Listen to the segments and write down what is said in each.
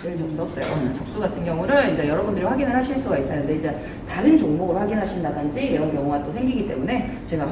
늘 접수 없어요. 접수 같은 경우를 이제 여러분들이 확인을 하실 수가 있어요. 근데 이제 다른 종목을 확인하신다든지 이런 경우가 또 생기기 때문에 제가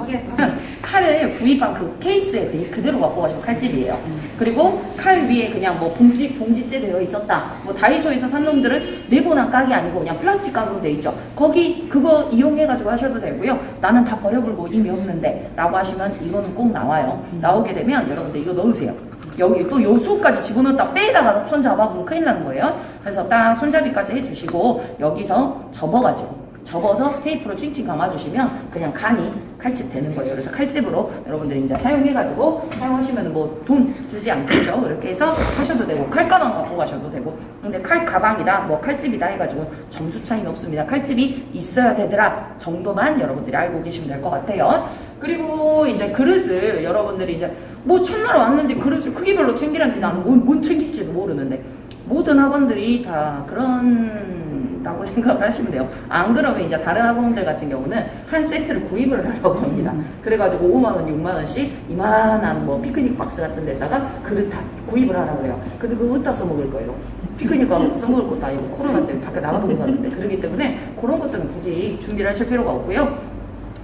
칼을 구입한 그 케이스에 그대로 갖고 가시면 칼집이에요. 그리고 칼 위에 그냥 뭐 봉지째 되어 있었다. 뭐 다이소에서 산 놈들은 네모난 각이 아니고 그냥 플라스틱 각으로 되어 있죠. 거기 그거 이용해가지고 하셔도 되고요. 나는 다 버려버리고 의미 없는데 라고 하시면 이거는 꼭 나와요. 나오게 되면 여러분들 이거 넣으세요. 여기 또 요수까지 집어넣었다 빼다가 손 잡아보면 큰일 나는 거예요. 그래서 딱 손잡이까지 해주시고 여기서 접어서 테이프로 칭칭 감아주시면 그냥 간이 칼집 되는 거예요. 그래서 칼집으로 여러분들이 이제 사용해가지고 사용하시면 뭐 돈 들지 않겠죠. 이렇게 해서 하셔도 되고 칼가방 갖고 가셔도 되고. 근데 칼 가방이다 뭐 칼집이다 해가지고 점수 차이는 없습니다. 칼집이 있어야 되더라 정도만 여러분들이 알고 계시면 될 것 같아요. 그리고 이제 그릇을 여러분들이 이제 뭐 첫날 왔는데 그릇을 크기별로 챙기라는데 나는 뭔 챙길지도 모르는데 모든 학원들이 다 그런다고 생각을 하시면 돼요. 안 그러면 이제 다른 학원들 같은 경우는 한 세트를 구입을 하려고 합니다. 그래가지고 5만원, 6만원씩 이만한 뭐 피크닉 박스 같은 데다가 그릇 다 구입을 하라고 해요. 근데 그거 어디다 써먹을 거예요? 피크닉 써먹을 것도 아니고 코로나 때문에 밖에 나가도 못 가는데 그러기 때문에 그런 것들은 굳이 준비를 하실 필요가 없고요.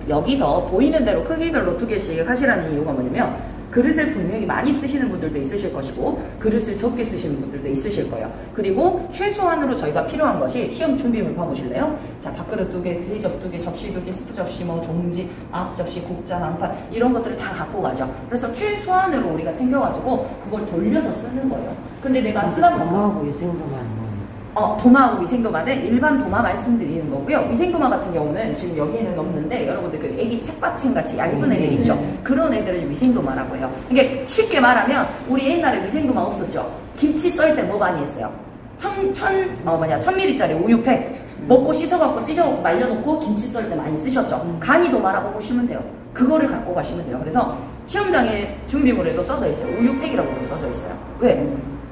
여기서 보이는 대로 크기별로 2개씩 하시라는 이유가 뭐냐면 그릇을 분명히 많이 쓰시는 분들도 있으실 것이고 그릇을 적게 쓰시는 분들도 있으실 거예요. 그리고 최소한으로 저희가 필요한 것이 시험 준비물 봐보실래요? 자, 밥그릇 2개, 대접 2개, 접시 2개, 스프 접시, 뭐 종지, 앞접시, 국자, 난판 이런 것들을 다 갖고 가죠. 그래서 최소한으로 우리가 챙겨가지고 그걸 돌려서 쓰는 거예요. 근데 내가 쓰다 보면 도마하고 위생도마는 도마하고 위생도마는 일반 도마 말씀드리는 거고요. 위생도마 같은 경우는 지금 여기에는 없는데 여러분들 그 애기 책받침 같이 얇은 애들 있죠. 그런 애들을 위생도마라고 해요. 이게 쉽게 말하면 우리 옛날에 위생도마 없었죠. 김치 썰 때 뭐 많이 했어요? 1000ml짜리 우유팩 먹고 씻어갖고 찢어 말려놓고 김치 썰 때 많이 쓰셨죠. 간이 도마라고 보시면 돼요. 그거를 갖고 가시면 돼요. 그래서 시험장에 준비물에도 써져 있어요. 우유팩이라고도 써져 있어요. 왜?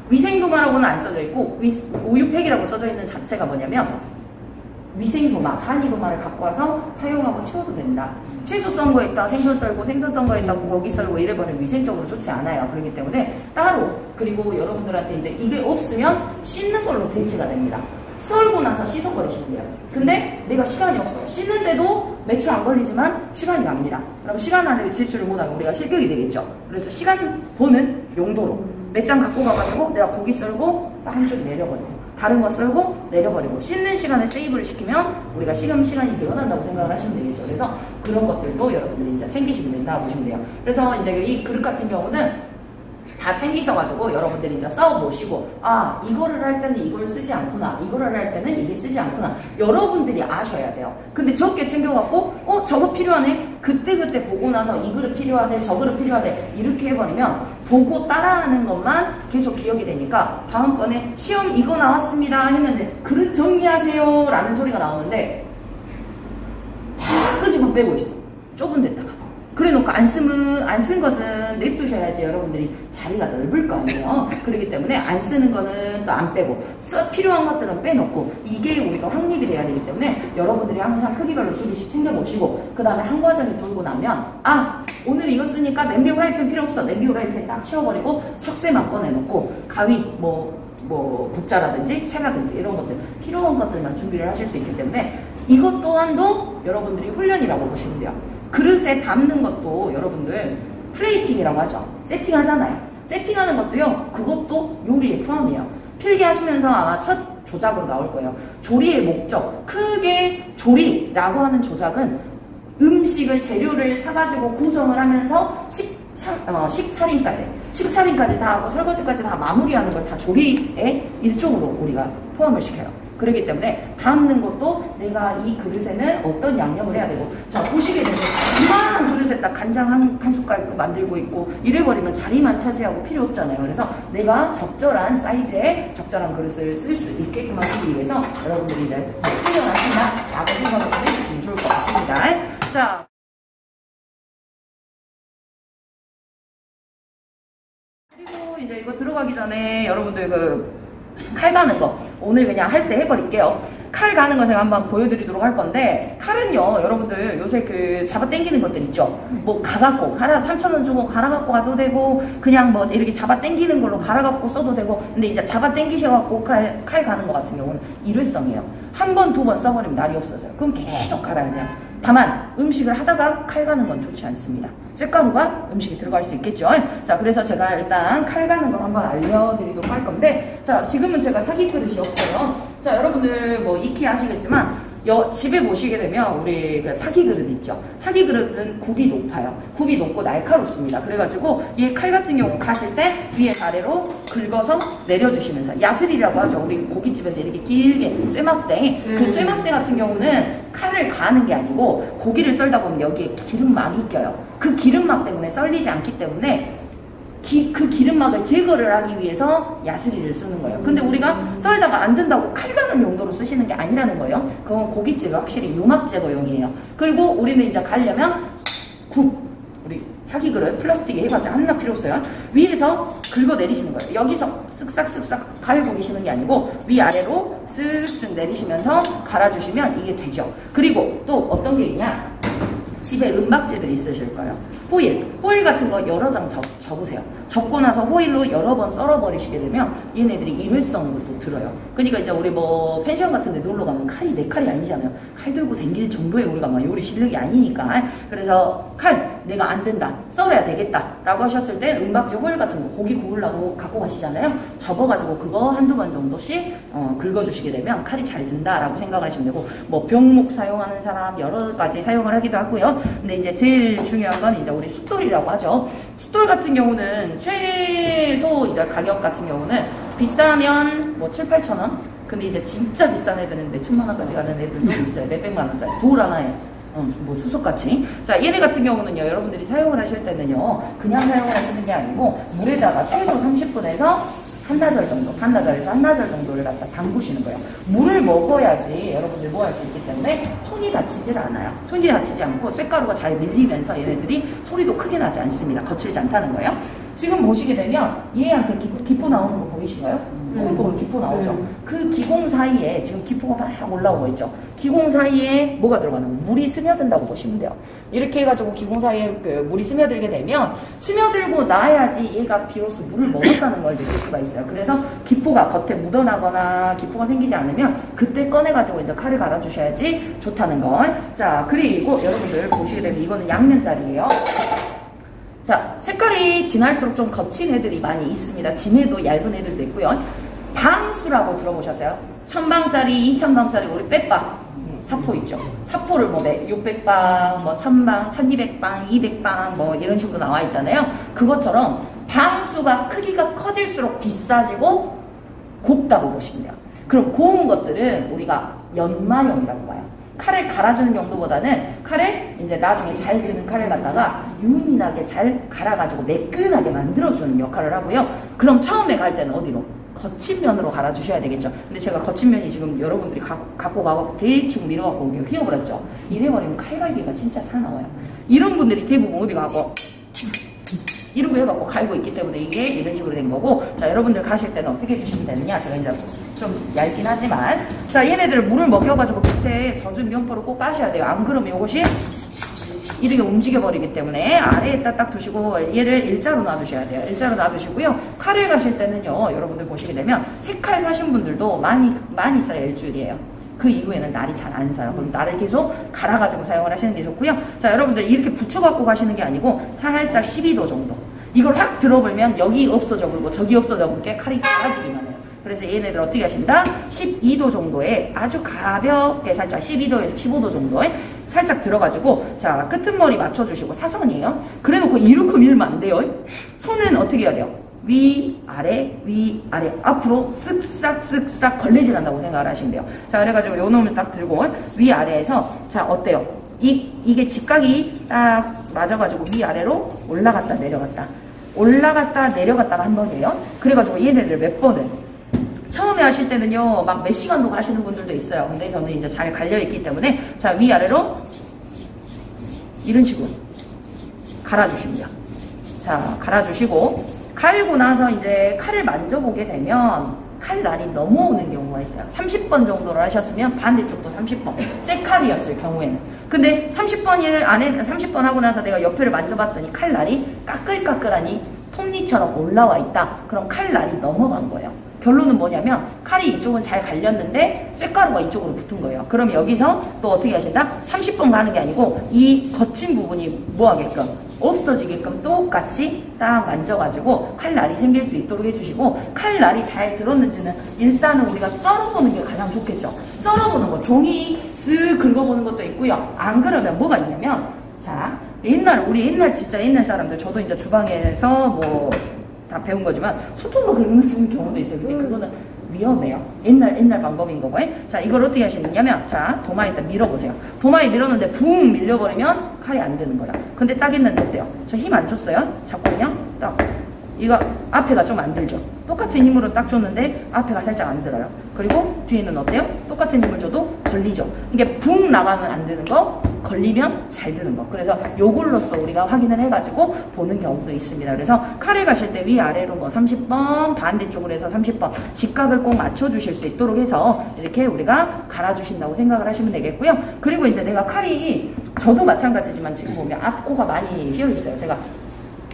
위생도마라고는 안 써져 있고 우유팩이라고 써져 있는 자체가 뭐냐면 위생도마, 간이도마를 갖고 와서 사용하고 치워도 된다. 채소 썬 거 있다, 생선 썰고 생선 썬 거 있다고 고기 썰고 이래버리면 위생적으로 좋지 않아요. 그렇기 때문에 따로 그리고 여러분들한테 이제 이게 없으면 씻는 걸로 대체가 됩니다. 썰고 나서 씻어버리시면 돼요. 근데 내가 시간이 없어. 씻는데도 몇 초 안 걸리지만 시간이 갑니다. 그럼 시간 안에 제출을 못하면 우리가 실격이 되겠죠. 그래서 시간 보는 용도로 몇 장 갖고 가가지고 내가 고기 썰고 딱 한쪽에 내려버리고 다른 거 썰고 내려버리고 씻는 시간을 세이브를 시키면 우리가 시간이 늘어난다고 생각을 하시면 되겠죠. 그래서 그런 것들도 여러분들이 이제 챙기시면 된다고 보시면 돼요. 그래서 이제 이 그릇 같은 경우는 다 챙기셔가지고 여러분들이 이제 써보시고 아 이거를 할 때는 이걸 쓰지 않구나 이거를 할 때는 이게 쓰지 않구나 여러분들이 아셔야 돼요. 근데 적게 챙겨갖고 저거 필요하네 그때 보고 나서 이 그릇 필요하대 저 그릇 필요하대 이렇게 해버리면 보고 따라하는 것만 계속 기억이 되니까 다음번에 시험 이거 나왔습니다 했는데 그릇 정리하세요 라는 소리가 나오는데 다 끄집어 빼고 있어. 좁은 데다가 그래 놓고 안 쓴 것은 냅두셔야지 여러분들이 자리가 넓을 거 아니에요. 그렇기 때문에 안 쓰는 거는 또 안 빼고 필요한 것들은 빼놓고 이게 우리가 확립이 돼야 되기 때문에 여러분들이 항상 크기별로 2개씩 챙겨보시고 그 다음에 한 과정이 돌고 나면 오늘 이거 쓰니까 냄비 후라이팬 필요 없어. 냄비 후라이팬 딱 치워버리고 석쇠만 꺼내놓고 가위 뭐 국자라든지 채라든지 이런 것들 필요한 것들만 준비를 하실 수 있기 때문에 이것 또한도 여러분들이 훈련이라고 보시면 돼요. 그릇에 담는 것도 여러분들 플레이팅이라고 하죠. 세팅하잖아요. 세팅하는 것도요. 그것도 요리에 포함이에요. 필기하시면서 아마 첫 조작으로 나올 거예요. 조리의 목적. 크게 조리라고 하는 조작은 음식을 재료를 사가지고 구성을 하면서 식차림까지 다 하고 설거지까지 다 마무리하는 걸 다 조리의 일종으로 우리가 포함을 시켜요. 그렇기 때문에 담는 것도 내가 이 그릇에는 어떤 양념을 해야 되고 자 보시게 되면 이만한 그릇에 딱 간장 한 숟갈 만들고 있고 이래버리면 자리만 차지하고 필요 없잖아요. 그래서 내가 적절한 사이즈의 적절한 그릇을 쓸 수 있게끔 하시기 위해서 여러분들이 이제 훈련하신다 라고 생각을 해주시면 좋을 것 같습니다. 자 그리고 이제 이거 들어가기 전에 여러분들 칼 가는 거 오늘 그냥 할 때 해버릴게요. 칼 가는 거 제가 한번 보여드리도록 할 건데, 칼은요, 여러분들 요새 그 잡아 당기는 것들 있죠? 뭐 가갖고, 3,000원 주고 갈아갖고 가도 되고, 그냥 뭐 이렇게 잡아 당기는 걸로 갈아갖고 써도 되고, 근데 이제 잡아 당기셔갖고 칼 가는 거 같은 경우는 일회성이에요. 한 번, 두 번 써버리면 날이 없어져요. 그럼 계속 갈아야 돼요. 다만 음식을 하다가 칼 가는 건 좋지 않습니다. 쇳가루가 음식에 들어갈 수 있겠죠. 자, 그래서 제가 일단 칼 가는 걸 한번 알려드리도록 할 건데, 자, 지금은 제가 사기 그릇이 없어요. 자, 여러분들 뭐 익히 아시겠지만 집에 보시게 되면 우리 그 사기 그릇 있죠. 사기 그릇은 굽이 높아요. 굽이 높고 날카롭습니다. 그래가지고 이 칼 같은 경우 가실 때 위에서 아래로 긁어서 내려주시면서, 야슬이라고 하죠. 우리 고깃집에서 이렇게 길게 쇠막대, 그 쇠막대 같은 경우는 칼을 가는 게 아니고 고기를 썰다 보면 여기에 기름막이 껴요. 그 기름막 때문에 썰리지 않기 때문에 그 기름막을 제거를 하기 위해서 야스리를 쓰는 거예요. 근데 우리가 썰다가 안 된다고 칼 가는 용도로 쓰시는 게 아니라는 거예요. 그건 고깃집은 확실히 유막 제거용이에요. 그리고 우리는 이제 가려면 우리 사기 그릇 플라스틱에 해봤자 하나 필요 없어요. 위에서 긁어 내리시는 거예요. 여기서 쓱싹쓱싹 갈고 계시는 게 아니고 위아래로 쓱쓱 내리시면서 갈아주시면 이게 되죠. 그리고 또 어떤 게 있냐, 집에 은박지들 있으실 거예요. 호일 같은 거 여러 장 접으세요. 접고 나서 호일로 여러 번 썰어버리시게 되면 얘네들이 일회성으로 또 들어요. 그러니까 이제 우리 뭐 펜션 같은 데 놀러 가면 칼이 내 칼이 아니잖아요. 칼 들고 댕길 정도의 우리가 막 요리 실력이 아니니까. 그래서 칼 내가 안 된다, 썰어야 되겠다 라고 하셨을 때 은박지 호일 같은 거 고기 구우려고 갖고 가시잖아요. 접어가지고 그거 한두 번 정도씩 긁어주시게 되면 칼이 잘 든다 라고 생각하시면 되고, 뭐 병목 사용하는 사람 여러 가지 사용을 하기도 하고요. 근데 이제 제일 중요한 건 이제 우리 숫돌이라고 하죠. 숫돌 같은 경우는 최소 이제 가격 같은 경우는 비싸면 뭐 7, 8천 원? 근데 이제 진짜 비싼 애들은 몇 천만 원까지 가는 애들도 있어요. 몇 백만 원짜리 돌 하나에 뭐 수소같이. 자, 얘네 같은 경우는요, 여러분들이 사용을 하실 때는요, 그냥 사용을 하시는 게 아니고 물에다가 최소 30분에서 한나절 정도, 반나절에서 한나절 정도를 갖다 담그시는 거예요. 물을 먹어야지 여러분들 뭐 할 수 있기 때문에 손이 다치질 않아요. 손이 다치지 않고 쇳가루가 잘 밀리면서 얘네들이 소리도 크게 나지 않습니다. 거칠지 않다는 거예요. 지금 보시게 되면 얘한테 기포 나오는 거 보이신가요? 뽀글뽀글 기포 나오죠. 그 기공 사이에 지금 기포가 막 올라오고 있죠. 기공 사이에 뭐가 들어가는 거예요? 물이 스며든다고 보시면 돼요. 이렇게 해가지고 기공 사이에 그 물이 스며들게 되면 스며들고 나야지 얘가 비로소 물을 먹었다는 걸 느낄 수가 있어요. 그래서 기포가 겉에 묻어나거나 기포가 생기지 않으면 그때 꺼내가지고 이제 칼을 갈아주셔야지 좋다는 거. 자, 그리고 여러분들 보시게 되면 이거는 양면짜리예요. 자, 색깔이 진할수록 좀 거친 애들이 많이 있습니다. 진해도 얇은 애들도 있고요. 방수라고 들어보셨어요? 1000방짜리, 2000방짜리 우리 빼빵 사포 있죠. 사포를 뭐 600방, 뭐 1000방, 1200방, 200방 뭐 이런 식으로 나와 있잖아요. 그것처럼 방수가 크기가 커질수록 비싸지고 곱다고 보시면 돼요. 그럼 고운 것들은 우리가 연마용이라고 봐요. 칼을 갈아주는 용도보다는 칼을 이제 나중에 잘 드는 칼을 갖다가 윤희나게 잘 갈아가지고 매끈하게 만들어주는 역할을 하고요. 그럼 처음에 갈 때는 어디로? 거친 면으로 갈아주셔야 되겠죠. 근데 제가 거친 면이 지금 여러분들이 갖고 가고 대충 밀어갖고 휘어버렸죠. 이래버리면 칼갈비가 진짜 사나워요. 이런 분들이 대부분 어디 가고 이러고 해갖고 갈고 있기 때문에 이게 이런 식으로 된 거고. 자, 여러분들 가실 때는 어떻게 해주시면 되느냐, 제가 이제 좀 얇긴 하지만, 자, 얘네들 물을 먹여가지고 밑에 젖은 면포를 꼭 까셔야 돼요. 안 그러면 이것이 이렇게 움직여 버리기 때문에 아래에다 딱 두시고 얘를 일자로 놔두셔야 돼요. 일자로 놔두시고요. 칼을 가실 때는요, 여러분들 보시게 되면 새칼 사신 분들도 많이 써야 일주일이에요. 그 이후에는 날이 잘 안 사요. 그럼 날을 계속 갈아가지고 사용을 하시는 게 좋고요. 자, 여러분들 이렇게 붙여갖고 가시는 게 아니고 살짝 12도 정도. 이걸 확 들어버리면 여기 없어져 버리고 저기 없어져 버리게 칼이 작아지기만 해요. 그래서 얘네들 어떻게 하신다? 12도 정도에 아주 가볍게 살짝 12도에서 15도 정도에 살짝 들어가지고, 자, 끄트머리 맞춰주시고 사선이에요. 그래놓고 이렇게 밀면 안 돼요. 손은 어떻게 해야 돼요? 위, 아래, 앞으로 쓱싹 걸리질 않는다고 생각을 하시면 돼요. 자, 그래가지고 요 놈을 딱 들고 위아래에서, 자, 어때요? 이게 직각이 딱 맞아가지고 위아래로 올라갔다 내려갔다가 한 번이에요. 그래가지고 얘네들 몇 번을 처음에 하실 때는요, 막 몇 시간도 가시는 분들도 있어요. 근데 저는 이제 잘 갈려있기 때문에, 자, 위아래로 이런 식으로 갈아주십니다. 자, 갈아주시고, 갈고 나서 이제 칼을 만져보게 되면 칼날이 넘어오는 경우가 있어요. 30번 정도를 하셨으면 반대쪽도 30번. 새 칼이었을 경우에는. 근데 30번 하고 나서 내가 옆에를 만져봤더니 칼날이 까끌까끌하니 톱니처럼 올라와 있다. 그럼 칼날이 넘어간 거예요. 결론은 뭐냐면 칼이 이쪽은 잘 갈렸는데 쇳가루가 이쪽으로 붙은 거예요. 그럼 여기서 또 어떻게 하신다? 30번 가는 게 아니고 이 거친 부분이 뭐 하게끔? 없어지게끔 똑같이 딱 만져가지고 칼날이 생길 수 있도록 해주시고, 칼날이 잘 들었는지는 일단은 우리가 썰어보는 게 가장 좋겠죠. 썰어보는 거, 종이 쓱 긁어보는 것도 있고요. 안 그러면 뭐가 있냐면, 자, 우리 옛날 진짜 옛날 사람들, 저도 이제 주방에서 뭐 다 배운 거지만 소통으로 긁는 경우도 있어요. 근데 그거는 위험해요. 옛날 방법인 거고. 자, 이걸 어떻게 하시느냐면, 자, 도마에 딱 밀어보세요. 도마에 밀었는데 붕 밀려버리면 칼이 안 되는 거라. 근데 딱 있는데 어때요? 저 힘 안 줬어요? 자꾸 그냥 딱. 이거 앞에가 좀 안 들죠? 똑같은 힘으로 딱 줬는데 앞에가 살짝 안 들어요. 그리고 뒤에는 어때요? 똑같은 힘을 줘도 걸리죠. 이게 붕 나가면 안 되는 거, 걸리면 잘 드는 거. 그래서 요걸로써 우리가 확인을 해가지고 보는 경우도 있습니다. 그래서 칼을 가실 때 위아래로 뭐 30번, 반대쪽으로 해서 30번 직각을 꼭 맞춰주실 수 있도록 해서 이렇게 우리가 갈아주신다고 생각을 하시면 되겠고요. 그리고 이제 내가 칼이, 저도 마찬가지지만 지금 보면 앞코가 많이 휘어 있어요. 제가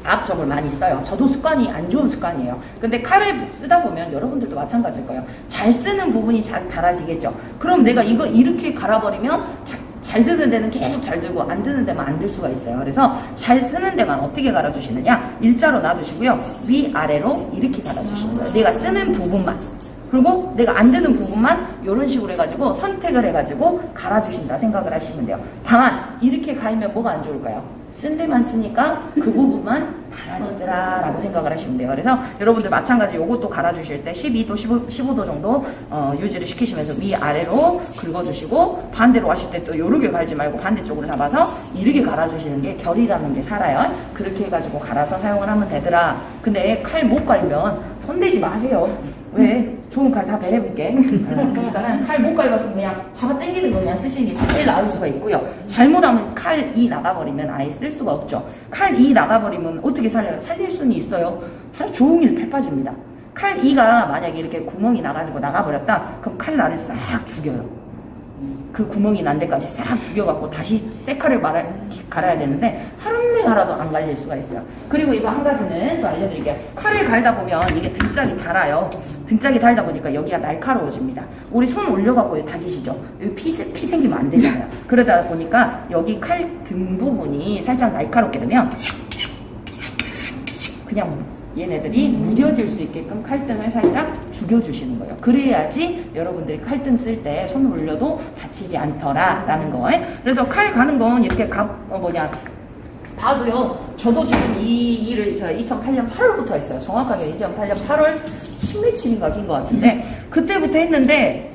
앞쪽을 많이 써요. 저도 습관이 안 좋은 습관이에요. 근데 칼을 쓰다 보면 여러분들도 마찬가지일 거예요. 잘 쓰는 부분이 잘 달아지겠죠. 그럼 내가 이거 이렇게 갈아버리면 잘 드는 데는 계속 잘 들고 안 드는 데만 안 들 수가 있어요. 그래서 잘 쓰는 데만 어떻게 갈아주시느냐, 일자로 놔두시고요. 위아래로 이렇게 갈아주시는 거예요. 내가 쓰는 부분만. 그리고 내가 안 되는 부분만 이런 식으로 해가지고 선택을 해가지고 갈아주신다 생각을 하시면 돼요. 다만 이렇게 갈면 뭐가 안 좋을까요? 쓴 데만 쓰니까 그 부분만 갈아지더라 라고 생각을 하시면 돼요. 그래서 여러분들 마찬가지 요것도 갈아주실 때 12도, 15도 정도 유지를 시키시면서 위아래로 긁어주시고, 반대로 하실 때 또 요렇게 갈지 말고 반대쪽으로 잡아서 이렇게 갈아주시는 게 결이라는 게 살아요. 그렇게 해가지고 갈아서 사용을 하면 되더라. 근데 칼 못 갈면 손대지 마세요. 왜? 좋은 칼 다 배려볼게. 그러니까는 칼 못 갈았으면 그냥 잡아 당기는 거 그냥 쓰시는 게 제일 나을 수가 있고요. 잘못하면 칼이 나가버리면 아예 쓸 수가 없죠. 칼이 나가버리면 어떻게 살려요? 살릴 수는 있어요. 하루 종일 칼 빠집니다. 칼이가 만약에 이렇게 구멍이 나가지고 나가버렸다, 그럼 칼날을 싹 죽여요. 그 구멍이 난 데까지 싹 죽여갖고 다시 새 칼을 갈아야 되는데 하루내 갈아도 안 갈릴 수가 있어요. 그리고 이거 한 가지는 또 알려드릴게요. 칼을 갈다 보면 이게 등짝이 달아요. 등짝이 달다 보니까 여기가 날카로워집니다. 우리 손 올려갖고 다지시죠? 여기 피 생기면 안 되잖아요. 그러다 보니까 여기 칼 등 부분이 살짝 날카롭게 되면 그냥 얘네들이 무뎌질 수 있게끔 칼등을 살짝 죽여주시는 거예요. 그래야지 여러분들이 칼등 쓸 때 손 올려도 다치지 않더라 라는 거예요. 그래서 칼 가는 건 이렇게 봐도요. 저도 지금 이 일을 2008년 8월부터 했어요. 정확하게 2008년 8월 10며칠인가 긴 것 같은데 그때부터 했는데,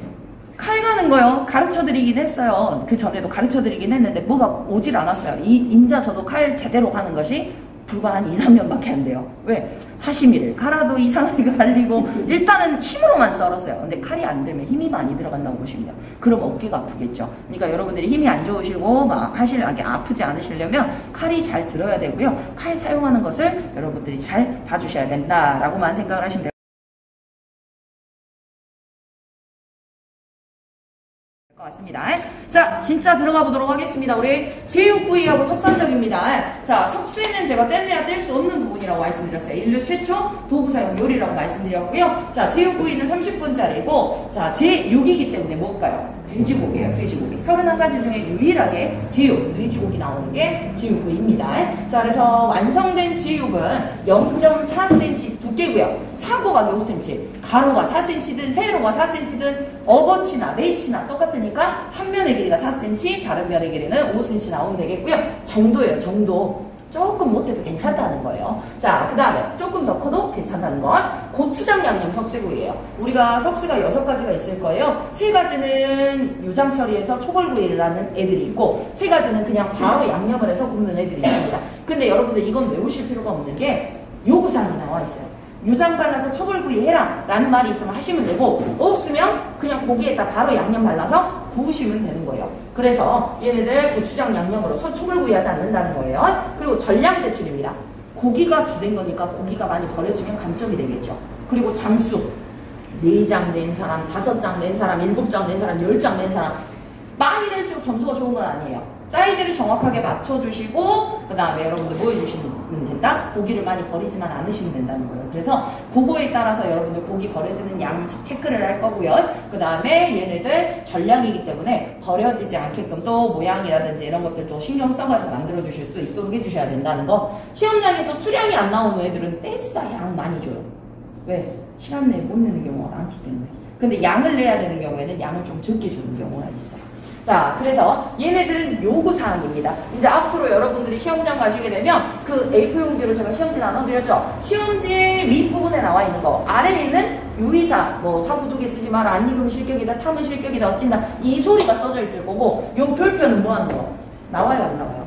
칼 가는 거요 가르쳐드리긴 했어요. 그 전에도 가르쳐드리긴 했는데 뭐가 오질 않았어요. 인자 저도 칼 제대로 가는 것이 불과 한 2, 3년밖에 안 돼요. 왜? 사시미를 갈아도 이상하게 갈리고 일단은 힘으로만 썰었어요. 근데 칼이 안 들면 힘이 많이 들어간다고 보시면 돼요. 그럼 어깨가 아프겠죠. 그러니까 여러분들이 힘이 안 좋으시고 아프지 않으시려면 칼이 잘 들어야 되고요. 칼 사용하는 것을 여러분들이 잘 봐주셔야 된다라고만 생각을 하시면 돼요. 것 같습니다. 자, 진짜 들어가 보도록 하겠습니다. 우리 제육구이하고 섭산적입니다. 자, 석쇠는 제가 뗄래야 뗄 수 없는 부분이라고 말씀드렸어요. 인류 최초 도구 사용 요리라고 말씀드렸고요. 자, 제육구이는 30분짜리고, 자, 제6이기 때문에 뭘까요? 돼지고기예요. 돼지고기. 31가지 중에 유일하게 돼지고기 나오는 게 제육구이입니다. 자, 그래서 완성된 제육은 0.4cm 두께고요. 사고가 5cm, 가로가 4cm든 세로가 4cm든 어거치나 레이치나 똑같으니까 한 면의 길이가 4cm, 다른 면의 길이는 5cm 나오면 되겠고요. 정도예요. 정도. 조금 못해도 괜찮다는 거예요. 자, 그 다음에 조금 더 커도 괜찮다는 건 고추장 양념 석쇠구이예요. 우리가 석쇠가 6가지가 있을 거예요. 3가지는 유장 처리해서 초벌구이를 하는 애들이 있고, 3가지는 그냥 바로 양념을 해서 굽는 애들이 있습니다. 근데 여러분들 이건 외우실 필요가 없는 게 요구사항이 나와 있어요. 유장 발라서 초벌구이 해라 라는 말이 있으면 하시면 되고, 없으면 그냥 고기에다 바로 양념 발라서 구우시면 되는 거예요. 그래서 얘네들 고추장 양념으로 초벌구이 하지 않는다는 거예요. 그리고 전량 제출입니다. 고기가 주된 거니까 고기가 많이 버려지면 감점이 되겠죠. 그리고 장수, 4장 낸 사람, 5장 낸 사람, 7장 낸 사람, 10장 낸 사람. 많이 낼수록 점수가 좋은 건 아니에요. 사이즈를 정확하게 맞춰주시고 그 다음에 여러분들 뭐 해주시면 된다? 고기를 많이 버리지만 않으시면 된다는 거예요. 그래서 그거에 따라서 여러분들 고기 버려지는 양 체크를 할 거고요. 그 다음에 얘네들 전량이기 때문에 버려지지 않게끔 또 모양이라든지 이런 것들도 신경 써가지고 만들어 주실 수 있도록 해주셔야 된다는 거. 시험장에서 수량이 안 나오는 애들은 떼싸 양 많이 줘요. 왜? 시간 내에 못 내는 경우가 많기 때문에. 근데 양을 내야 되는 경우에는 양을 좀 적게 주는 경우가 있어요. 자, 그래서 얘네들은 요구사항입니다. 이제 앞으로 여러분들이 시험장 가시게 되면 그 A4 용지로 제가 시험지 나눠드렸죠. 시험지 밑부분에 나와 있는 거, 아래에 있는 유의사, 뭐 화구 2개 쓰지 마라, 안 읽으면 실격이다, 타면 실격이다, 어찐다, 이 소리가 써져 있을 거고, 요 별표는 뭐 하는 거? 나와요, 안 나와요?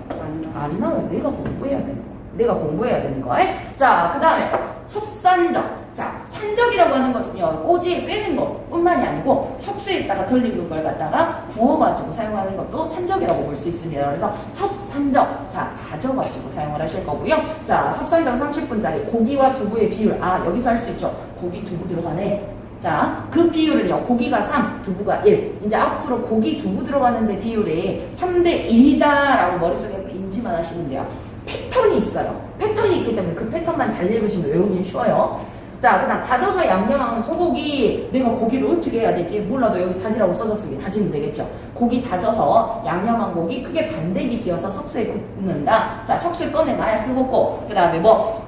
안 나와요. 내가 공부해야 되는 거. 내가 공부해야 되는 거. 자, 그 다음에 섭산적. 자, 산적이라고 하는 것은요, 꼬지에 빼는 것 뿐만이 아니고 석쇠에다가 덜리는 걸 갖다가 구워가지고 사용하는 것도 산적이라고 볼 수 있습니다. 그래서 섭산적, 자, 다져가지고 사용을 하실 거고요. 자, 섭산적 30분짜리 고기와 두부의 비율. 아, 여기서 할 수 있죠. 고기 두부 들어가네. 자, 그 비율은요, 고기가 3, 두부가 1. 이제 앞으로 고기 두부 들어가는데 비율이 3대 1이다라고 머릿속에 인지만 하시면 돼요. 패턴이 있어요. 패턴이 있기 때문에 그 패턴만 잘 읽으시면 외우기 쉬워요. 자, 그 다음 다져서 양념한 소고기. 내가 고기를 어떻게 해야 되지? 몰라도 여기 다지라고 써졌으니 다지면 되겠죠. 고기 다져서 양념한 고기 크게 반대기 지어서 석쇠에 굽는다. 자, 석쇠 꺼내놔야 쓰고, 그 다음에 뭐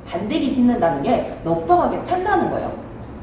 반대기 짓는다는 게 넙떡하게 편다는 거예요.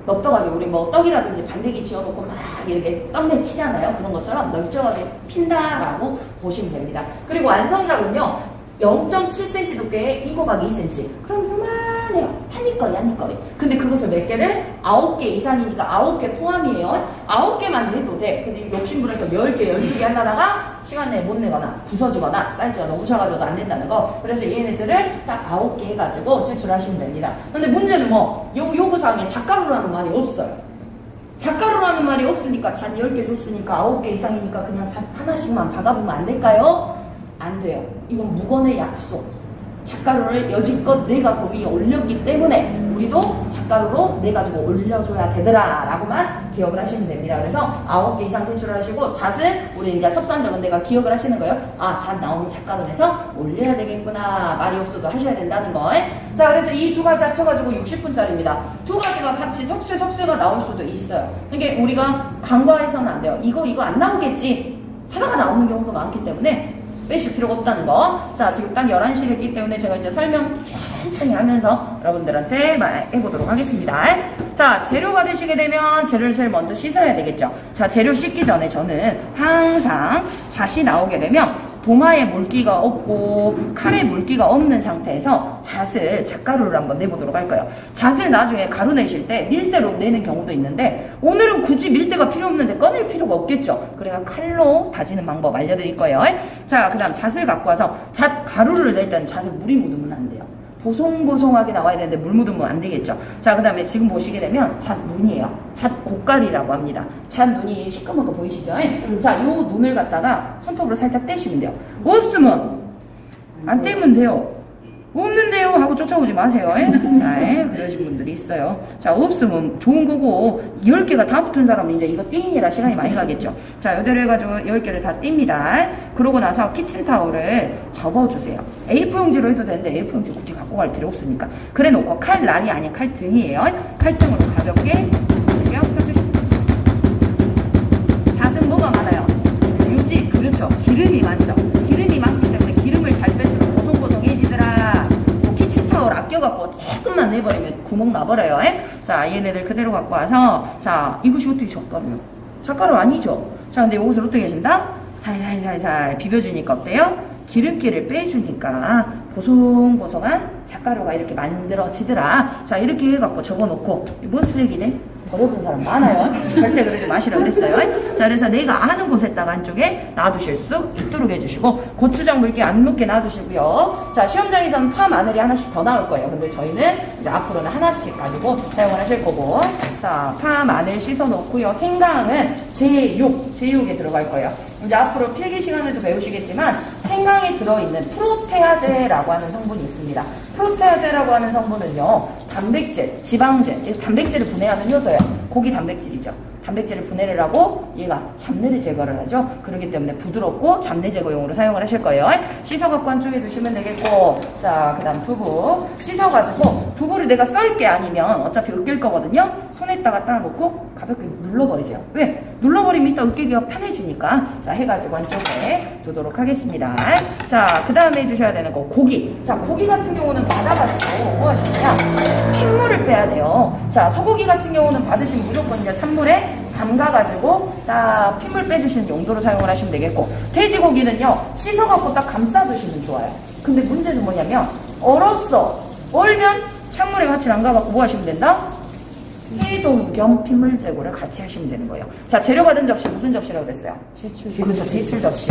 넙떡하게 우리 뭐 떡이라든지 반대기 지어놓고 막 이렇게 떡매 치잖아요. 그런 것처럼 넓적하게 핀다라고 보시면 됩니다. 그리고 완성작은요, 0.7cm 두께에 2 곱하기 2cm. 그럼 요만해요. 한입거리. 근데 그것을 몇 개를? 9개 이상이니까 9개 포함이에요. 9개만 내도 돼. 근데 욕심부려서 10개, 12개 하다가 시간 내에 못 내거나 부서지거나 사이즈가 너무 작아져도 안 된다는 거. 그래서 얘네들을 딱 9개 해가지고 제출하시면 됩니다. 근데 문제는 뭐 요구사항에 잣가루라는 말이 없어요. 잣가루라는 말이 없으니까 잣 10개 줬으니까 9개 이상이니까 그냥 잣 하나씩만 박아보면 안 될까요? 안 돼요. 이건 무건의 약속. 잣가루를 여지껏 내가 그 위에 올렸기 때문에 우리도 잣가루로 내가지고 올려줘야 되더라 라고만 기억을 하시면 됩니다. 그래서 9개 이상 제출하시고 잣은 우리 이제 섭산적은 내가 기억을 하시는 거예요. 아, 잣 나오면 잣가루 내서 올려야 되겠구나. 말이 없어도 하셔야 된다는 거. 자, 그래서 이 두 가지 합쳐가지고 60분짜리입니다. 두 가지가 같이 석쇠가 나올 수도 있어요. 그러니까 우리가 간과해서는 안 돼요. 이거 안 나오겠지 하다가 나오는 경우도 많기 때문에 빼실 필요가 없다는 거. 자, 지금 딱 11시를 했기 때문에 제가 이제 설명 천천히 하면서 여러분들한테 해보도록 하겠습니다. 자, 재료 받으시게 되면 재료를 제일 먼저 씻어야 되겠죠. 자, 재료 씻기 전에 저는 항상 잣이 나오게 되면 도마에 물기가 없고 칼에 물기가 없는 상태에서 잣가루를 한번 내보도록 할 거예요. 잣을 나중에 가루 내실 때 밀대로 내는 경우도 있는데 오늘은 굳이 밀대가 필요 없는데 꺼낼 필요가 없겠죠. 그래서 칼로 다지는 방법 알려드릴 거예요. 자, 그 다음 잣을 갖고 와서 잣가루를 낼 때는 잣을 물이 묻으면 안 돼요. 보송보송하게 나와야 되는데 물 묻으면 안 되겠죠. 자, 그 다음에 지금 보시게 되면 잣눈이에요. 잣고깔이라고 합니다. 잣눈이 시꺼먼 거 보이시죠? 자, 요 눈을 갖다가 손톱으로 살짝 떼시면 돼요. 없으면 안 떼면 돼요. 없는데요 하고 쫓아오지 마세요. 자, 그러신 분들이 있어요. 자, 없으면 좋은 거고 10개가 다 붙은 사람은 이제 이거 띵이라 시간이 많이 가겠죠. 자, 이대로 해가지고 10개를 다 띱니다. 그러고 나서 키친타올을 접어주세요. A4 용지로 해도 되는데 A4 용지 굳이 갖고 갈 필요 없으니까 그래 놓고 칼날이 아닌 칼등이에요. 칼등으로 가볍게 펴주시면 돼요. 잣은 뭐가 많아요? 유지, 그렇죠. 기름이 많죠. 기름이 많기 때문에 기름을 잘 뺄수록 보송보송해지더라. 키친타올 아껴갖고 조금만 내버리면 구멍 나버려요. 자, 얘네들 그대로 갖고 와서, 자, 이것이 어떻게 젓가루요? 젓가루 아니죠? 자, 근데 이것을 어떻게 하신다? 살살살살 비벼주니까 어때요? 기름기를 빼주니까 보송보송한 잣가루가 이렇게 만들어지더라. 자, 이렇게 해갖고 적어놓고, 뭔 쓰레기네? 버려본 사람 많아요. 절대 그러지 마시라고 그랬어요. 자, 그래서 내가 아는 곳에다가 한쪽에 놔두실 수 있도록 해주시고, 고추장 물기 안 묻게 놔두시고요. 자, 시험장에서는 파 마늘이 하나씩 더 나올 거예요. 근데 저희는 이제 앞으로는 하나씩 가지고 사용을 하실 거고, 자, 파 마늘 씻어 놓고요. 생강은 제육에 들어갈 거예요. 이제 앞으로 필기 시간에도 배우시겠지만 생강에 들어있는 프로테아제라고 하는 성분이 있습니다. 프로테아제라고 하는 성분은요, 단백질, 지방제, 단백질을 분해하는 효소예요. 고기 단백질이죠. 단백질을 분해를 하고 얘가 잡내를 제거를 하죠. 그렇기 때문에 부드럽고 잡내 제거용으로 사용을 하실 거예요. 씻어갖고 한쪽에 두시면 되겠고, 자, 그 다음 두부. 씻어가지고 두부를 내가 썰게 아니면 어차피 으깰 거거든요. 손에다가 딱 놓고 가볍게 눌러버리세요. 왜? 눌러버리면 이따 으깨기가 편해지니까. 자, 해가지고 한쪽에 두도록 하겠습니다. 자, 그 다음에 해주셔야 되는 거 고기. 자, 고기 같은 경우는 받아가지고 뭐 하시느냐, 핏물을 빼야 돼요. 자, 소고기 같은 경우는 받으시면 무조건 이제 찬물에 담가가지고 딱 핏물 빼주시는 용도로 사용을 하시면 되겠고, 돼지고기는요, 씻어갖고 딱 감싸 두시면 좋아요. 근데 문제는 뭐냐면, 얼면 찬물에 같이 담가갖고 뭐 하시면 된다? 해동 겸 핏물 제거를 같이 하시면 되는 거예요. 자, 재료 받은 접시 무슨 접시라고 그랬어요? 그렇죠, 제출 접시.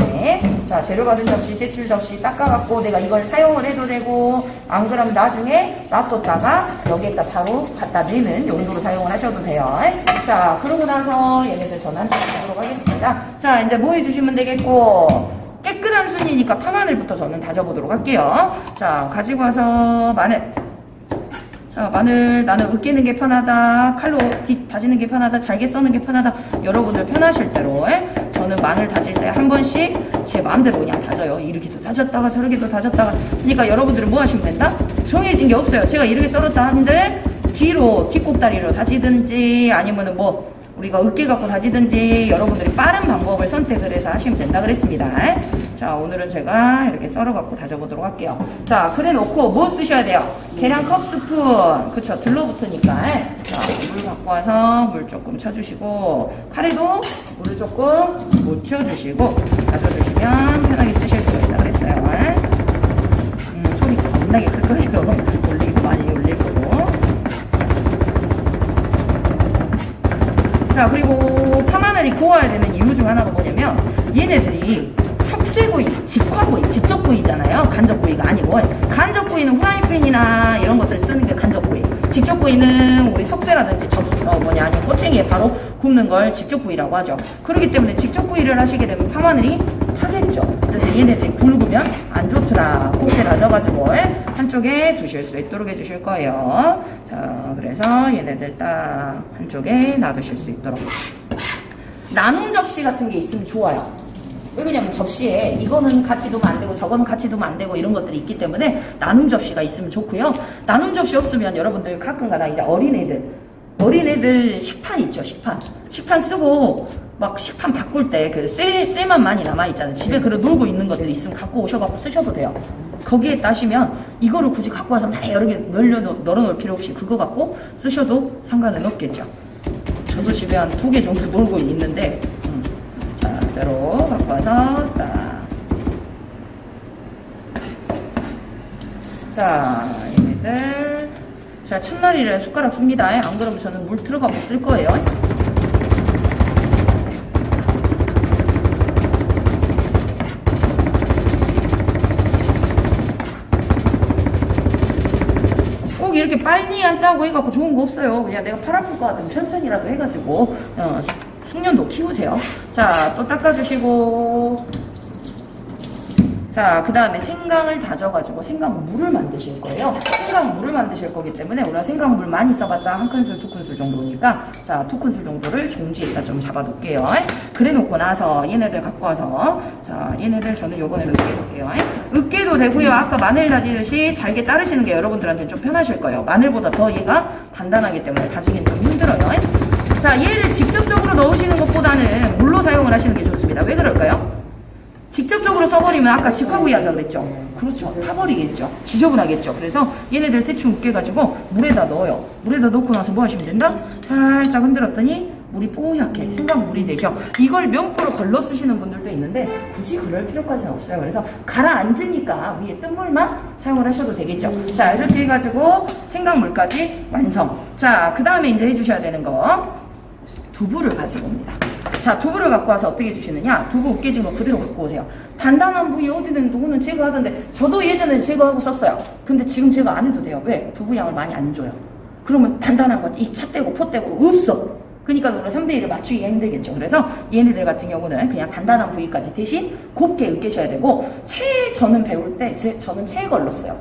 자, 재료 받은 접시, 제출 접시 닦아갖고 내가 이걸 사용을 해도 되고, 안 그러면 나중에 놔뒀다가 여기에다 바로 갖다 내는 용도로 사용을 하셔도 돼요. 자, 그러고 나서 얘네들 전환 하도록 하겠습니다. 자, 이제 뭐 해주시면 되겠고, 깨끗한 순이니까 파마늘부터 저는 다져보도록 할게요. 자, 가지고 와서 마늘. 자, 마늘 나는 으깨는 게 편하다, 칼로 다지는 게 편하다, 잘게 써는 게 편하다, 여러분들 편하실 대로 저는 마늘 다질 때 한 번씩 제 마음대로 그냥 다져요. 이렇게도 다졌다가 저렇게도 다졌다가. 그러니까 여러분들은 뭐 하시면 된다? 정해진 게 없어요. 제가 이렇게 썰었다 하는데 뒷꼭다리로 다지든지 아니면은 뭐 우리가 으깨 갖고 다지든지 여러분들이 빠른 방법을 선택을 해서 하시면 된다 그랬습니다. 자, 오늘은 제가 이렇게 썰어 갖고 다져보도록 할게요. 자, 그래 놓고 뭐 쓰셔야 돼요? 계량 컵 스푼. 그쵸, 들러붙으니까. 자, 물 갖고 와서 물 조금 쳐주시고, 카레도 물을 조금 묻혀주시고 다져주시면 편하게 쓰실 수가 있다 그랬어요. 소리 겁나게 클 거예요. 올리기도 많이 올릴 거고. 자, 그리고 파마늘이 구워야 되는 이유 중 하나가 뭐냐면, 얘네들이 석쇠구이, 직화구이, 직접구이잖아요. 간접구이가 아니고. 간접구이는 후라이팬이나 이런 것들 쓰는 게 간접구이. 직접구이는 우리 석쇠라든지 아니면 꼬챙이에 바로 굽는 걸 직접구이라고 하죠. 그렇기 때문에 직접구이를 하시게 되면 파마늘이 타겠죠. 그래서 얘네들이 굵으면 안 좋더라. 곱게 다져가지고 한쪽에 두실 수 있도록 해주실 거예요. 자, 그래서 얘네들 딱 한쪽에 놔두실 수 있도록. 나눔 접시 같은 게 있으면 좋아요. 왜 그러냐면 접시에 이거는 같이 두면 안 되고 저거는 같이 두면 안 되고 이런 것들이 있기 때문에 나눔 접시가 있으면 좋고요. 나눔 접시 없으면 여러분들 가끔가다 이제 어린애들 식판 있죠, 식판 쓰고 막 식판 바꿀 때 그 쇠만 많이 남아있잖아요. 집에 그래 놀고 있는 것들 있으면 갖고 오셔갖고 쓰셔도 돼요. 거기에 따시면 이거를 굳이 갖고 와서 막 여러 개 널어놓을 필요 없이 그거 갖고 쓰셔도 상관은 없겠죠. 저도 집에 한 2개 정도 놀고 있는데, 자, 그대로 갖고 와서 딱. 자, 얘네들. 자, 첫날이라 숟가락 씁니다. 안 그러면 저는 물 들어가고 쓸 거예요. 꼭 이렇게 빨리 한다고 해갖고 좋은 거 없어요. 그냥 내가 팔 아플 것 같으면 천천히라도 해가지고 숙련도 키우세요. 자, 또 닦아주시고. 자, 그 다음에 생강을 다져가지고 생강물을 만드실 거예요. 생강물을 만드실 거기 때문에 우리가 생강물 많이 써봤자 1큰술, 2큰술 정도니까, 자, 2큰술 정도를 종지에다 좀 잡아둘게요. 그래 놓고 나서 얘네들 갖고 와서, 자, 얘네들 저는 요번에 으깨볼게요. 으깨도 되고요. 아까 마늘 다지듯이 잘게 자르시는 게 여러분들한테 좀 편하실 거예요. 마늘보다 더 얘가 단단하기 때문에 다지기는 좀 힘들어요. 자, 얘를 직접적으로 넣으시는 것보다는 물로 사용을 하시는 게 좋습니다. 왜 그럴까요? 직접적으로 써버리면 아까 직화구이 한다고 그랬죠? 그렇죠. 타버리겠죠. 지저분하겠죠. 그래서 얘네들 대충 으깨가지고 물에다 넣어요. 물에다 넣고 나서 뭐 하시면 된다? 살짝 흔들었더니 물이 뽀얗게 생강물이 되죠. 이걸 면포로 걸러 쓰시는 분들도 있는데 굳이 그럴 필요까지는 없어요. 그래서 가라앉으니까 위에 뜬 물만 사용을 하셔도 되겠죠. 자, 이렇게 해가지고 생강물까지 완성. 자, 그 다음에 이제 해주셔야 되는 거, 두부를 가지고 옵니다. 자, 두부를 갖고 와서 어떻게 해주시느냐? 두부 으깨진 거 그대로 갖고 오세요. 단단한 부위 어디든 누구는 제거하던데, 저도 예전에 제거하고 썼어요. 근데 지금 제거 안 해도 돼요. 왜? 두부 양을 많이 안 줘요. 그러면 단단한 거 이 차 떼고 포 떼고 없어. 그러니까 오늘 3대1을 맞추기가 힘들겠죠. 그래서 얘네들 같은 경우는 그냥 단단한 부위까지 대신 곱게 으깨셔야 되고, 저는 배울 때 저는 채 걸렀어요.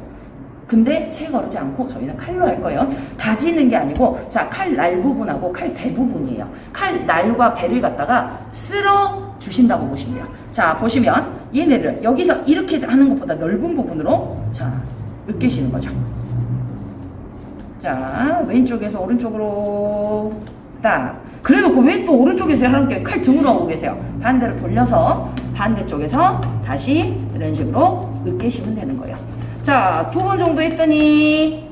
근데 채 거르지 않고 저희는 칼로 할 거예요. 다지는 게 아니고, 자, 칼 날 부분하고 칼 배 부분이에요. 칼 날과 배를 갖다가 쓸어 주신다고 보시면 돼요. 자, 보시면 얘네들 여기서 이렇게 하는 것보다 넓은 부분으로 자, 으깨시는 거죠. 자, 왼쪽에서 오른쪽으로 딱. 그래놓고 왜 또 오른쪽에서 하는 칼 등으로 하고 계세요? 반대로 돌려서 반대쪽에서 다시 이런 식으로 으깨시면 되는 거예요. 자, 2번 정도 했더니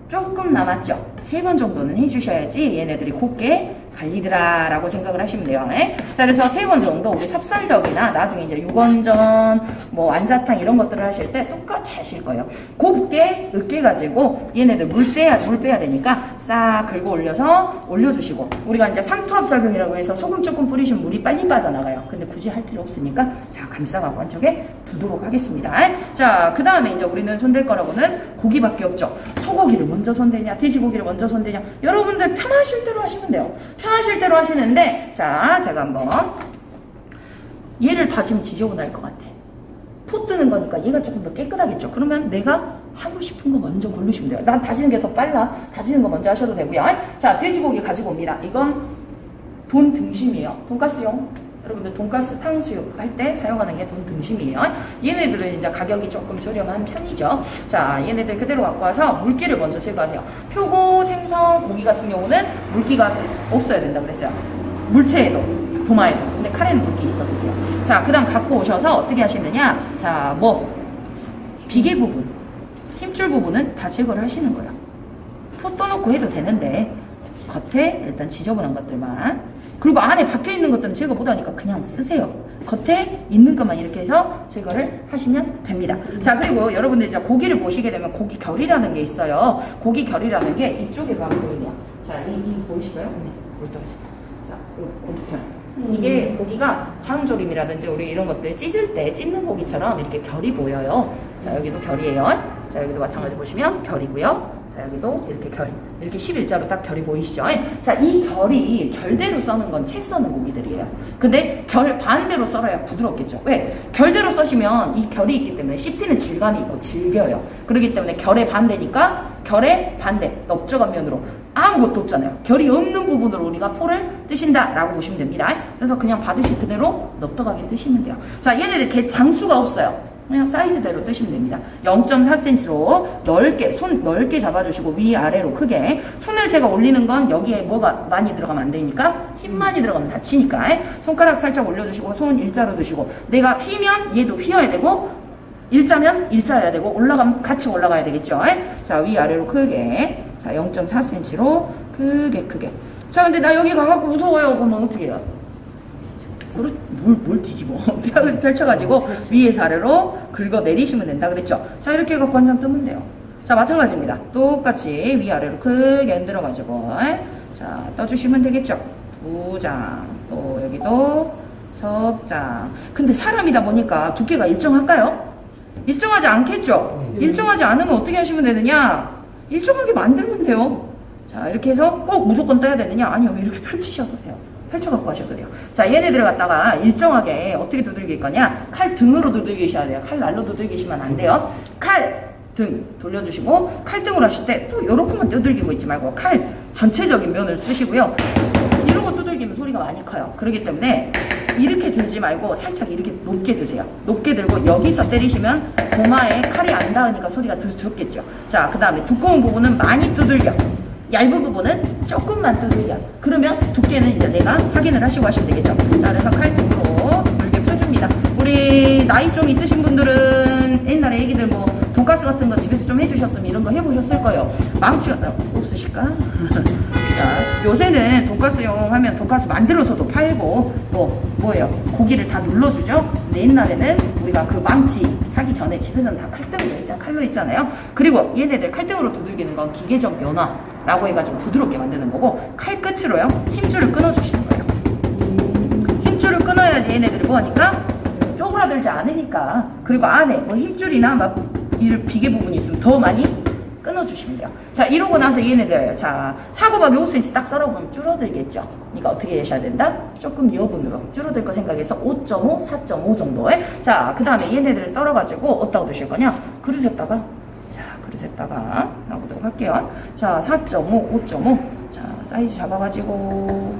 조금 남았죠? 3번 정도는 해주셔야지 얘네들이 곱게 갈리더라 라고 생각을 하시면 돼요. 네? 자, 그래서 3번 정도 우리 삽산적이나 나중에 이제 육원전, 뭐 완자탕 이런 것들을 하실 때 똑같이 하실 거예요. 곱게 으깨가지고 얘네들 물 빼야 되니까 싹 긁어 올려서 올려주시고, 우리가 이제 삼투압작용이라고 해서 소금 조금 뿌리시면 물이 빨리 빠져나가요. 근데 굳이 할 필요 없으니까 자, 감싸가고 한쪽에 두도록 하겠습니다. 자, 그 다음에 이제 우리는 손댈 거라고는 고기밖에 없죠. 소고기를 먼저 손대냐, 돼지고기를 먼저 손대냐, 여러분들 편하실 대로 하시면 돼요. 편하실 대로 하시는데, 자, 제가 한번 얘를 다지면 지저분할 것 같아. 포 뜨는 거니까 얘가 조금 더 깨끗하겠죠. 그러면 내가 하고 싶은 거 먼저 고르시면 돼요. 난 다지는 게 더 빨라. 다지는 거 먼저 하셔도 되고요. 자, 돼지고기 가지고 옵니다. 이건 돈 등심이에요. 돈가스용. 여러분들 돈가스 탕수육 할 때 사용하는 게 돈 등심이에요. 얘네들은 이제 가격이 조금 저렴한 편이죠. 자, 얘네들 그대로 갖고 와서 물기를 먼저 제거하세요. 표고, 생선, 고기 같은 경우는 물기가 없어야 된다 그랬어요. 물체에도, 도마에도. 근데 카레는 물기 있어도 돼요. 자, 그 다음 갖고 오셔서 어떻게 하시느냐. 자, 비계 부분, 힘줄 부분은 다 제거를 하시는 거예요. 포 떠놓고 해도 되는데 겉에 일단 지저분한 것들만, 그리고 안에 박혀 있는 것들은 제거 못하니까 그냥 쓰세요. 겉에 있는 것만 이렇게 해서 제거를 하시면 됩니다. 자, 그리고 여러분들 이제 고기를 보시게 되면 고기 결이라는 게 있어요. 고기 결이라는 게 이쪽에 가면 보이네요. 자, 이 보이실까요? 네, 자, 고기 결. 이게 고기가 장조림이라든지 우리 이런 것들 찢을 때 찢는 고기처럼 이렇게 결이 보여요. 자, 여기도 결이에요. 자, 여기도 마찬가지 보시면 결이고요. 자, 여기도 이렇게 이렇게 11자로 딱 결이 보이시죠? 자, 이 결이 결대로 써는 건 채 써는 고기들이에요. 근데 결 반대로 썰어야 부드럽겠죠? 왜? 결대로 써시면 이 결이 있기 때문에 씹히는 질감이 있고 질겨요. 그렇기 때문에 결의 반대니까 결의 반대, 넓적한 면으로 아무것도 없잖아요. 결이 없는 부분으로 우리가 포를 뜨신다라고 보시면 됩니다. 그래서 그냥 받으실 그대로 넙떡하게 뜨시면 돼요. 자, 얘네들 개 장수가 없어요. 그냥 사이즈대로 뜨시면 됩니다. 0.4cm로 넓게, 손 넓게 잡아주시고 위아래로 크게. 손을 제가 올리는 건 여기에 뭐가 많이 들어가면 안 되니까, 힘 많이 들어가면 다치니까 손가락 살짝 올려주시고 손 일자로 드시고, 내가 휘면 얘도 휘어야 되고 일자면 일자여야 되고 올라가면 같이 올라가야 되겠죠. 자, 위아래로 크게. 자, 0.4cm로 크게. 자, 근데 나 여기 가갖고 무서워요. 그러면 어떻게 해요? 뭘 뒤집어. 뼈를 펼쳐가지고 위에서 아래로 긁어 내리시면 된다 그랬죠. 자, 이렇게 해갖고 한 장 뜨면 돼요. 자, 마찬가지입니다. 똑같이 위아래로 크게 흔들어가지고 자, 떠주시면 되겠죠. 2장, 또 여기도 석장. 근데 사람이다 보니까 두께가 일정할까요? 일정하지 않겠죠? 일정하지 않으면 어떻게 하시면 되느냐? 일정하게 만들면 돼요. 자, 이렇게 해서 꼭 무조건 떠야 되느냐? 아니요, 이렇게 펼치셔도 돼요. 펼쳐갖고 하셔도 돼요. 자, 얘네들을 갖다가 일정하게 어떻게 두들길 거냐? 칼 등으로 두들기셔야 돼요. 칼 날로 두들기시면 안 돼요. 칼 등 돌려주시고, 칼등으로 하실 때 또 요렇게만 두들기고 있지 말고 칼 전체적인 면을 쓰시고요. 이런 거 두들기면 소리가 많이 커요. 그렇기 때문에 이렇게 들지 말고 살짝 이렇게 높게 드세요. 높게 들고 여기서 때리시면 도마에 칼이 안 닿으니까 소리가 더 적겠죠. 자, 그 다음에 두꺼운 부분은 많이 두들겨. 얇은 부분은 조금만 두들겨. 그러면 두께는 이제 내가 확인을 하시고 하시면 되겠죠. 자, 그래서 칼등으로 두들겨 펴줍니다. 우리 나이 좀 있으신 분들은 옛날에 애기들 뭐 돈가스 같은 거 집에서 좀 해주셨으면 이런 거 해보셨을 거예요. 망치가 없으실까? 자, 요새는 돈가스용 하면 돈가스 만들어서도 팔고 뭐예요? 고기를 다 눌러주죠. 근데 옛날에는 우리가 그 망치 사기 전에 집에서는 다 칼로 했잖아요. 그리고 얘네들 칼등으로 두들기는 건 기계적 면화라고 해가지고 부드럽게 만드는 거고, 칼 끝으로요 힘줄을 끊어주시는 거예요. 힘줄을 끊어야지 얘네들이 뭐하니까 쪼그라들지 않으니까. 그리고 안에 뭐 힘줄이나 막 이 비계 부분이 있으면 더 많이 끊어주시면 돼요. 자, 이러고 나서 얘네들, 자, 사고박이 5cm 딱 썰어보면 줄어들겠죠. 그러니까 어떻게 하셔야 된다? 조금 여분으로 줄어들 거 생각해서 5.5, 4.5 정도에. 자, 그 다음에 얘네들을 썰어가지고 어디다가 두실 거냐? 그릇에다가, 자, 그릇에다가 놔보도록 할게요. 자, 4.5, 5.5. 자, 사이즈 잡아가지고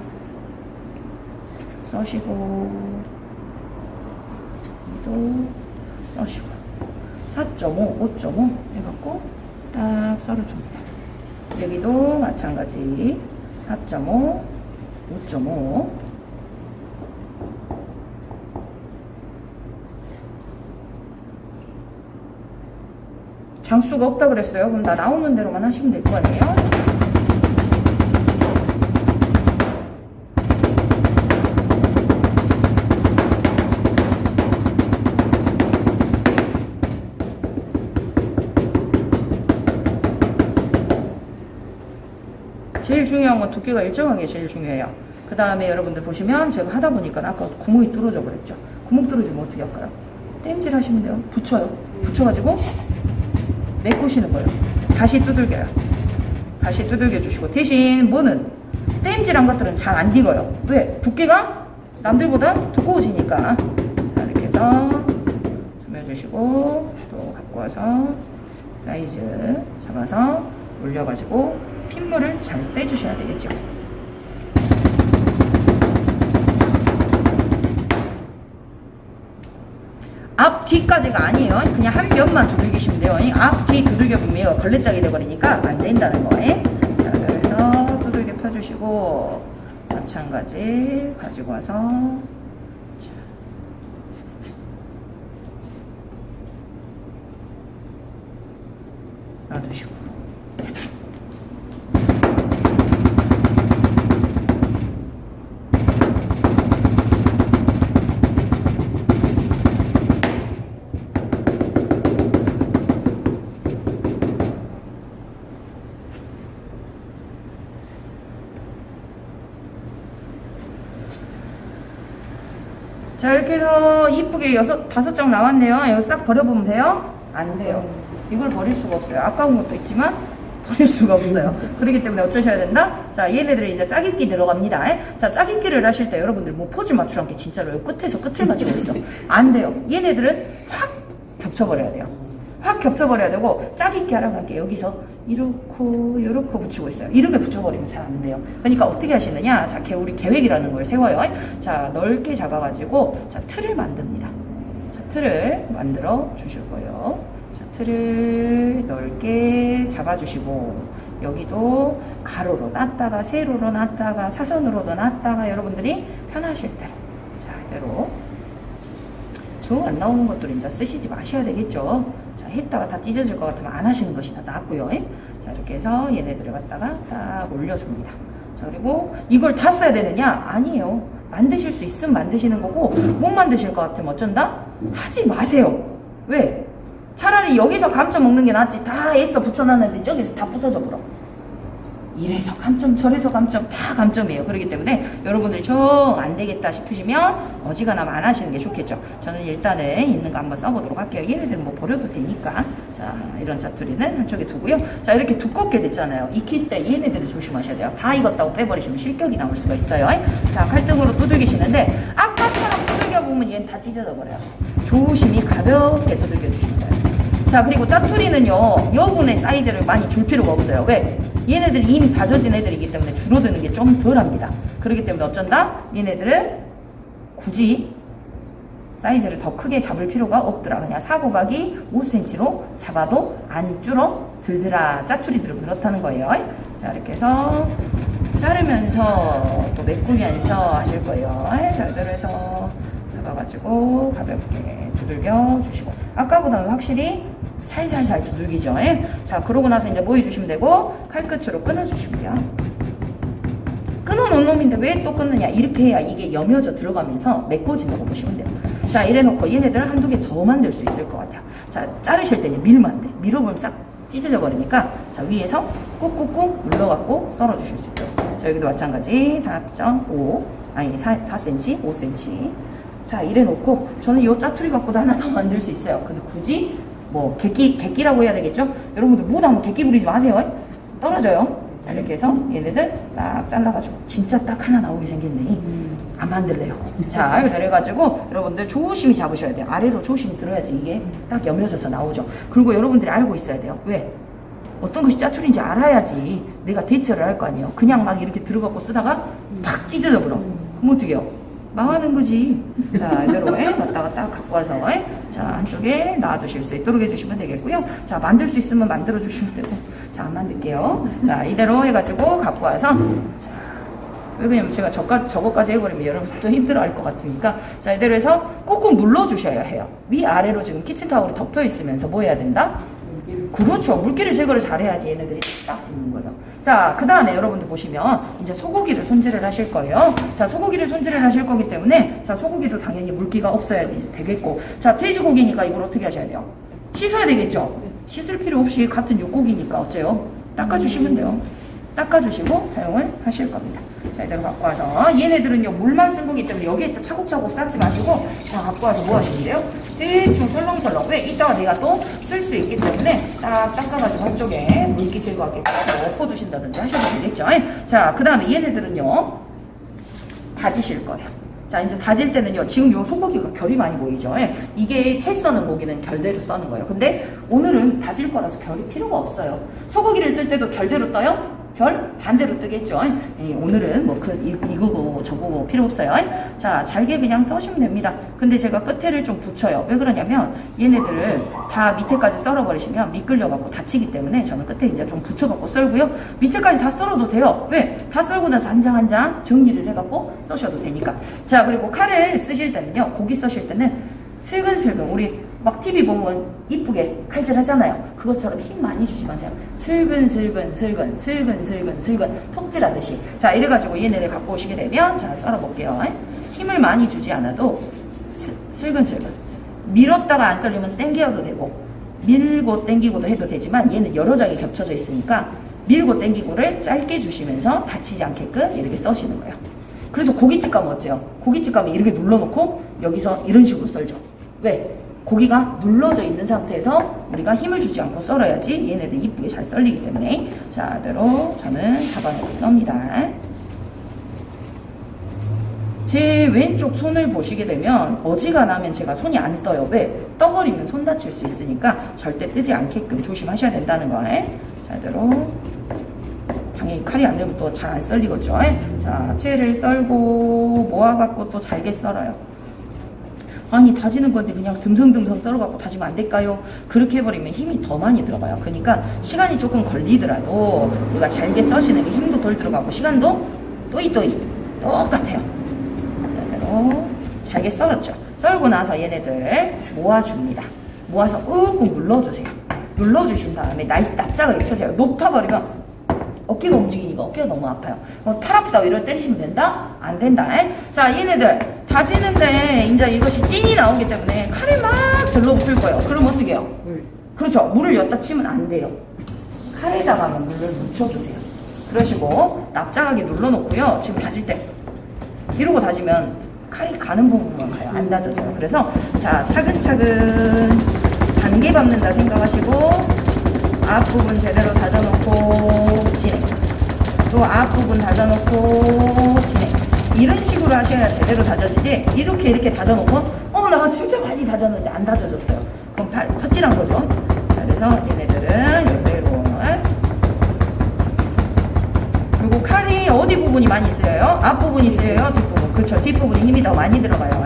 써시고, 또 써시고. 4.5, 5.5 해갖고 딱 썰어줍니다. 여기도 마찬가지 4.5, 5.5 장수가 없다 그랬어요. 그럼 나 나오는 대로만 하시면 될 거 아니에요? 제일 중요한 건 두께가 일정한 게 제일 중요해요. 그 다음에 여러분들 보시면 제가 하다 보니까 아까 구멍이 뚫어져 버렸죠. 구멍 뚫어지면 어떻게 할까요? 땜질 하시면 돼요. 붙여요. 붙여가지고 메꾸시는 거예요. 다시 두들겨요. 다시 두들겨 주시고, 대신 뭐는 땜질한 것들은 잘 안 익어요. 왜? 두께가 남들보다 두꺼워지니까. 자, 이렇게 해서 숨겨주시고 또 갖고 와서 사이즈 잡아서 올려가지고 핏물을 잘 빼주셔야 되겠죠. 앞, 뒤까지가 아니에요. 그냥 한 면만 두들기시면 돼요. 앞, 뒤 두들겨 보면 얘가 걸레짝이 돼버리니까 안 된다는 거예요. 자, 그래서 두들겨 펴주시고, 마찬가지 가지고 와서, 놔두시고. 자, 이렇게 해서 이쁘게 5장 나왔네요. 이거 싹 버려보면 돼요? 안 돼요. 이걸 버릴 수가 없어요. 아까운 것도 있지만 버릴 수가 없어요. 그렇기 때문에 어쩌셔야 된다? 자, 얘네들이 이제 짜깁기 들어갑니다. 자, 짜깁기를 하실 때 여러분들 뭐 포즈 맞추란 게 진짜로 끝에서 끝을 맞추고 있어. 안 돼요. 얘네들은 확 겹쳐버려야 돼요. 확 겹쳐버려야 되고, 짜깁기 하라고 할게. 여기서 이렇게 붙이고 있어요. 이렇게 붙여버리면 잘 안 돼요. 그러니까 어떻게 하시느냐? 자, 우리 계획이라는 걸 세워요. 자, 넓게 잡아가지고, 자, 틀을 만듭니다. 자, 틀을 만들어 주실 거예요. 자, 틀을 넓게 잡아주시고, 여기도 가로로 놨다가, 세로로 놨다가, 사선으로도 놨다가, 여러분들이 편하실 대로. 자, 이대로. 조 안 나오는 것들을 이제 쓰시지 마셔야 되겠죠. 자, 했다가 다 찢어질 것 같으면 안 하시는 것이 더 낫고요. 자, 이렇게 해서 얘네들을 갖다가 딱 올려줍니다. 자, 그리고 이걸 다 써야 되느냐? 아니에요. 만드실 수 있으면 만드시는 거고, 못 만드실 것 같으면 어쩐다? 하지 마세요. 왜? 차라리 여기서 감점 먹는 게 낫지. 다 애써 붙여놨는데 저기서 다 부서져 버려. 이래서 감점, 저래서 감점, 다 감점이에요. 그렇기 때문에 여러분들이 정 안 되겠다 싶으시면 어지간하면 안 하시는 게 좋겠죠. 저는 일단은 있는 거 한번 써보도록 할게요. 얘네들은 뭐 버려도 되니까. 자, 이런 짜투리는 한쪽에 두고요. 자, 이렇게 두껍게 됐잖아요. 익힐 때 얘네들을 조심하셔야 돼요. 다 익었다고 빼버리시면 실격이 나올 수가 있어요. 자, 칼등으로 두들기시는데 아까처럼 두들겨보면 얘는 다 찢어져 버려요. 조심히 가볍게 두들겨 주시면 돼요. 자, 그리고 짜투리는요, 여분의 사이즈를 많이 줄 필요가 없어요. 왜? 얘네들이 이미 다져진 애들이기 때문에 줄어드는 게 좀 덜합니다. 그렇기 때문에 어쩐다? 얘네들은 굳이 사이즈를 더 크게 잡을 필요가 없더라. 그냥 사고박이 5cm로 잡아도 안 줄어들더라. 짜투리들은 그렇다는 거예요. 자, 이렇게 해서 자르면서 또 메꾸면서 하실 거예요. 자, 이대로 해서 잡아가지고 가볍게 두들겨 주시고, 아까보다는 확실히 살살살 두들기죠. 자, 그러고 나서 이제 뭐 해주시면 되고, 칼끝으로 끊어주시면 돼요. 끊어놓은 놈인데 왜 또 끊느냐? 이렇게 해야 이게 여며져 들어가면서 메꿔진다고 보시면 돼요. 자, 이래놓고 얘네들 한두 개 더 만들 수 있을 것 같아요. 자, 자르실 때는 밀면 안 돼. 밀어보면 싹 찢어져 버리니까, 자, 위에서 꾹꾹꾹 눌러갖고 썰어주실 수 있도록. 자, 여기도 마찬가지 4.5, 아니 4cm, 5cm. 자, 이래놓고 저는 이 짜투리 갖고도 하나 더 만들 수 있어요. 근데 굳이 뭐 객기라고 해야 되겠죠? 여러분들 무도 한번 객기 부리지 마세요. 떨어져요. 자, 이렇게 해서 얘네들 딱 잘라가지고 진짜 딱 하나 나오게 생겼네. 안 만들래요. 자, 이렇게 내려가지고 여러분들 조심히 잡으셔야 돼요. 아래로 조심히 들어야지 이게 딱 여며져서 나오죠. 그리고 여러분들이 알고 있어야 돼요. 왜? 어떤 것이 짜투리인지 알아야지 내가 대처를 할 거 아니에요. 그냥 막 이렇게 들어갖고 쓰다가 팍 찢어져 버려. 그럼 어떻게 해요? 망하는 거지. 자, 이대로 갔다가 딱 갖고 와서 자, 한쪽에 놔두실 수 있도록 해주시면 되겠고요. 자, 만들 수 있으면 만들어 주시면 되고. 자, 안 만들게요. 자, 이대로 해가지고 갖고 와서 자, 왜 그러냐면 제가 저거까지 해버리면 여러분도 힘들어 할 것 같으니까 자, 이대로 해서 꾹꾹 눌러 주셔야 해요. 위아래로 지금 키친타올이 덮여 있으면서 뭐 해야 된다? 그렇죠. 물기를 제거를 잘해야지 얘네들이 딱 붙는 거예요. 자, 그 다음에 여러분들 보시면 이제 소고기를 손질을 하실 거예요. 자, 소고기를 손질을 하실 거기 때문에 자, 소고기도 당연히 물기가 없어야 되겠고 자, 돼지고기니까 이걸 어떻게 하셔야 돼요? 씻어야 되겠죠? 씻을 필요 없이 같은 육고기니까 어째요? 닦아주시면 돼요. 닦아주시고 사용을 하실 겁니다. 자, 이대로 갖고 와서 얘네들은요 물만 쓴 거기 때문에 여기에 또 차곡차곡 쌓지 마시고 자, 갖고 와서 뭐 하시면 돼요? 대충 설렁설렁. 왜? 이따가 내가 또 쓸 수 있기 때문에 딱 닦아가지고 한쪽에 물기 제거하게 엎어두신다든지 하셔도 되겠죠. 자, 그 다음에 얘네들은요 다지실 거예요. 자, 이제 다질 때는요 지금 요 소고기가 결이 많이 보이죠. 이게 채 써는 고기는 결대로 써는 거예요. 근데 오늘은 다질 거라서 결이 필요가 없어요. 소고기를 뜰 때도 결대로 떠요? 결 반대로 뜨겠죠. 오늘은 뭐 이거고 저거고 필요 없어요. 자, 잘게 그냥 써시면 됩니다. 근데 제가 끝에를 좀 붙여요. 왜 그러냐면 얘네들을 다 밑에까지 썰어버리시면 미끌려갖고 다치기 때문에 저는 끝에 이제 좀 붙여갖고 썰고요. 밑에까지 다 썰어도 돼요. 왜? 다 썰고 나서 한 장 한 장 정리를 해갖고 써셔도 되니까. 자, 그리고 칼을 쓰실 때는요 고기 써실 때는 슬근슬근 우리 막 TV 보면 이쁘게 칼질 하잖아요. 그것처럼 힘 많이 주지 마세요. 슬근슬근 톡질하듯이. 자, 이래가지고 얘네를 갖고 오시게 되면 자, 썰어볼게요. 힘을 많이 주지 않아도 슬근슬근 밀었다가 안 썰리면 땡겨도 되고 밀고 땡기고도 해도 되지만 얘는 여러 장이 겹쳐져 있으니까 밀고 땡기고를 짧게 주시면서 다치지 않게끔 이렇게 써시는 거예요. 그래서 고깃집 가면 어째요? 고깃집 가면 이렇게 눌러놓고 여기서 이런 식으로 썰죠. 왜? 고기가 눌러져 있는 상태에서 우리가 힘을 주지 않고 썰어야지 얘네들 이쁘게 잘 썰리기 때문에 자, 이대로 저는 잡아내고 썹니다. 제 왼쪽 손을 보시게 되면 어지간하면 제가 손이 안 떠요. 왜? 떠버리면 손 다칠 수 있으니까 절대 뜨지 않게끔 조심하셔야 된다는 거예요. 자, 이대로 당연히 칼이 안 되면 또 잘 안 썰리겠죠. 자, 채를 썰고 모아갖고 또 잘게 썰어요. 아니, 다지는 건데 그냥 듬성듬성 썰어갖고 다지면 안 될까요? 그렇게 해버리면 힘이 더 많이 들어가요. 그러니까 시간이 조금 걸리더라도 우리가 잘게 써시는 게 힘도 덜 들어가고 시간도 또이또이 똑같아요. 이대로 잘게 썰었죠. 썰고 나서 얘네들 모아줍니다. 모아서 꾹꾹 눌러주세요. 눌러주신 다음에 납작하게 펴세요. 높아버리면 어깨가 움직이니까 어깨가 너무 아파요. 팔 아프다고 이런 때리시면 된다? 안 된다. 자, 얘네들 다지는데 이제 이것이 찐이 나오기 때문에 칼을 막 들러붙을 거예요. 그럼 어떻게 해요? 그렇죠. 물을 엿다 치면 안 돼요. 칼에다가만 물을 묻혀주세요. 그러시고 납작하게 눌러놓고요. 지금 다질 때 이러고 다지면 칼이 가는 부분만 가요. 안 다져져요. 그래서 자, 차근차근 단계 밟는다 생각하시고 앞부분 제대로 다져놓고 진행. 또 앞부분 다져놓고 진행. 이런 식으로 하셔야 제대로 다져지지 이렇게 다져놓고 나 진짜 많이 다졌는데 안 다져졌어요. 그럼 헛질한 거죠. 자, 그래서 얘네들은 이대로. 그리고 칼이 어디 부분이 많이 쓰여요? 앞부분이 쓰여요? 뒷부분? 그렇죠. 뒷부분이 힘이 더 많이 들어가요.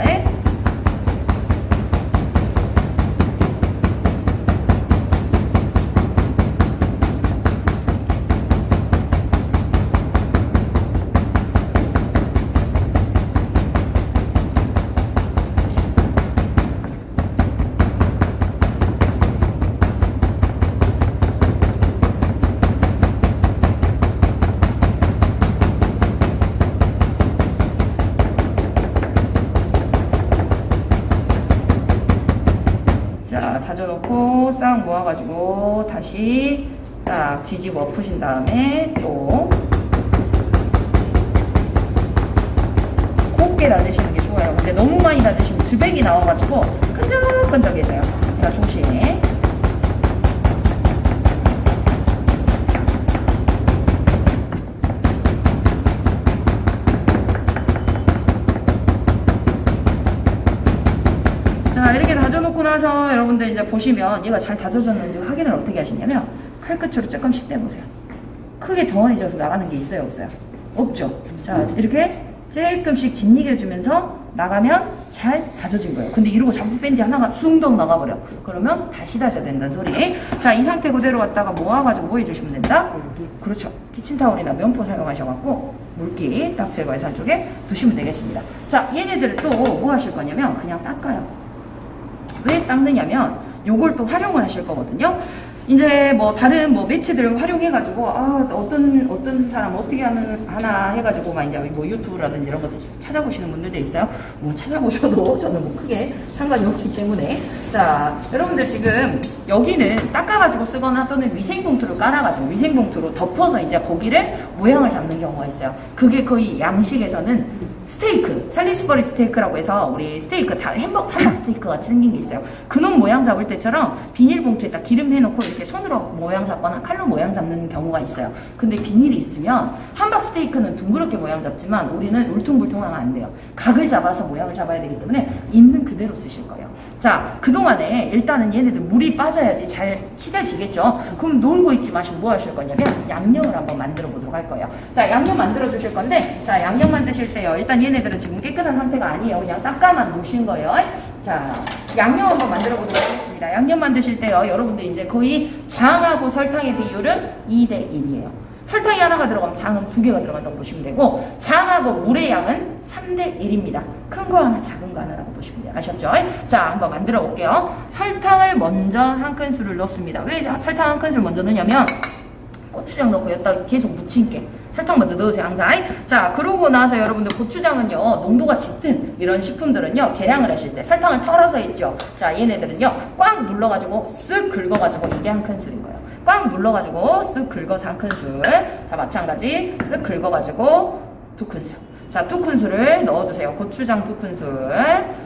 다져놓고 싹 모아가지고 다시 딱 뒤집어 엎으신 다음에 또 곱게 다지시는 게 좋아요. 근데 너무 많이 다지시면 주백이 나와가지고 끈적끈적해져요. 그러니까 조심. 여러분들 이제 보시면 얘가 잘 다져졌는지 확인을 어떻게 하시냐면 칼끝으로 조금씩 떼보세요. 크게 덩어리 져서 나가는 게 있어요, 없어요? 없죠. 자, 이렇게 조금씩 짓이겨주면서 나가면 잘 다져진 거예요. 근데 이러고 자꾸 뺀 뒤 하나가 숭덩 나가버려. 그러면 다시 다져야 된다는 소리. 자, 이 상태 그대로 갖다가 모아가지고 뭐 해주시면 된다? 그렇죠. 키친타올이나 면포 사용하셔갖고 물기 딱 제거해서 한쪽에 두시면 되겠습니다. 자, 얘네들을 또 뭐 하실 거냐면 그냥 닦아요. 왜 닦느냐면 요걸 또 활용을 하실 거거든요. 이제 뭐 다른 뭐 매체들을 활용해가지고 어떤 사람 어떻게 하나 해가지고 막 이제 뭐 유튜브라든지 이런 것들 찾아보시는 분들도 있어요. 뭐 찾아보셔도 저는 뭐 크게 상관이 없기 때문에. 자, 여러분들 지금 여기는 닦아가지고 쓰거나 또는 위생봉투를 깔아가지고 위생봉투로 덮어서 이제 고기를 모양을 잡는 경우가 있어요. 그게 거의 양식에서는 스테이크, 살리스버리 스테이크라고 해서 우리 스테이크 다 함박 스테이크 같이 생긴 게 있어요. 그놈 모양 잡을 때처럼 비닐봉투에다 기름 해놓고 이렇게 손으로 모양 잡거나 칼로 모양 잡는 경우가 있어요. 근데 비닐이 있으면 함박 스테이크는 둥그렇게 모양 잡지만 우리는 울퉁불퉁하면 안 돼요. 각을 잡아서 모양을 잡아야 되기 때문에 있는 그대로 쓰실 거예요. 자, 그동안에 일단은 얘네들 물이 빠져야지 잘 치대지겠죠. 그럼 놀고 있지 마시고 뭐 하실 거냐면 양념을 한번 만들어 보도록 할 거예요. 자, 양념 만들어 주실 건데, 자, 양념 만드실 때요. 일단 얘네들은 지금 깨끗한 상태가 아니에요. 그냥 닦아만 놓으신 거예요. 자, 양념 한번 만들어 보도록 하겠습니다. 양념 만드실 때요. 여러분들 이제 거의 장하고 설탕의 비율은 2대 1이에요. 설탕이 하나가 들어가면 장은 2개가 들어간다고 보시면 되고, 장하고 물의 양은 3대 1입니다. 큰 거 하나, 작은 거 하나라고 보시면 돼요. 아셨죠? 자, 한번 만들어 볼게요. 설탕을 먼저 한 큰술을 넣습니다. 왜 설탕 한 큰술 먼저 넣냐면, 고추장 넣고 여기다 계속 묻힌게. 설탕 먼저 넣으세요, 항상. 자, 그러고 나서 여러분들 고추장은요, 농도가 짙은 이런 식품들은요, 계량을 하실 때 설탕을 털어서 했죠. 자, 얘네들은요, 꽉 눌러가지고 쓱 긁어가지고 이게 한 큰술인 거예요. 꽉 눌러가지고 쓱 긁어서 한 큰술. 자, 마찬가지 쓱 긁어가지고 2큰술. 자, 2큰술을 넣어주세요. 고추장 2큰술.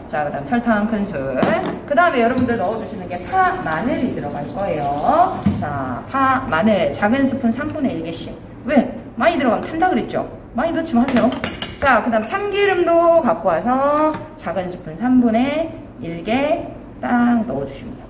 자, 그 다음 설탕 1큰술. 그 다음에 여러분들 넣어주시는 게 파, 마늘이 들어갈 거예요. 자, 파, 마늘 작은 스푼 3분의 1개씩. 왜? 많이 들어가면 탄다 그랬죠? 많이 넣지 마세요. 자, 그 다음 참기름도 갖고 와서 작은 스푼 3분의 1개 딱 넣어주시면 돼요.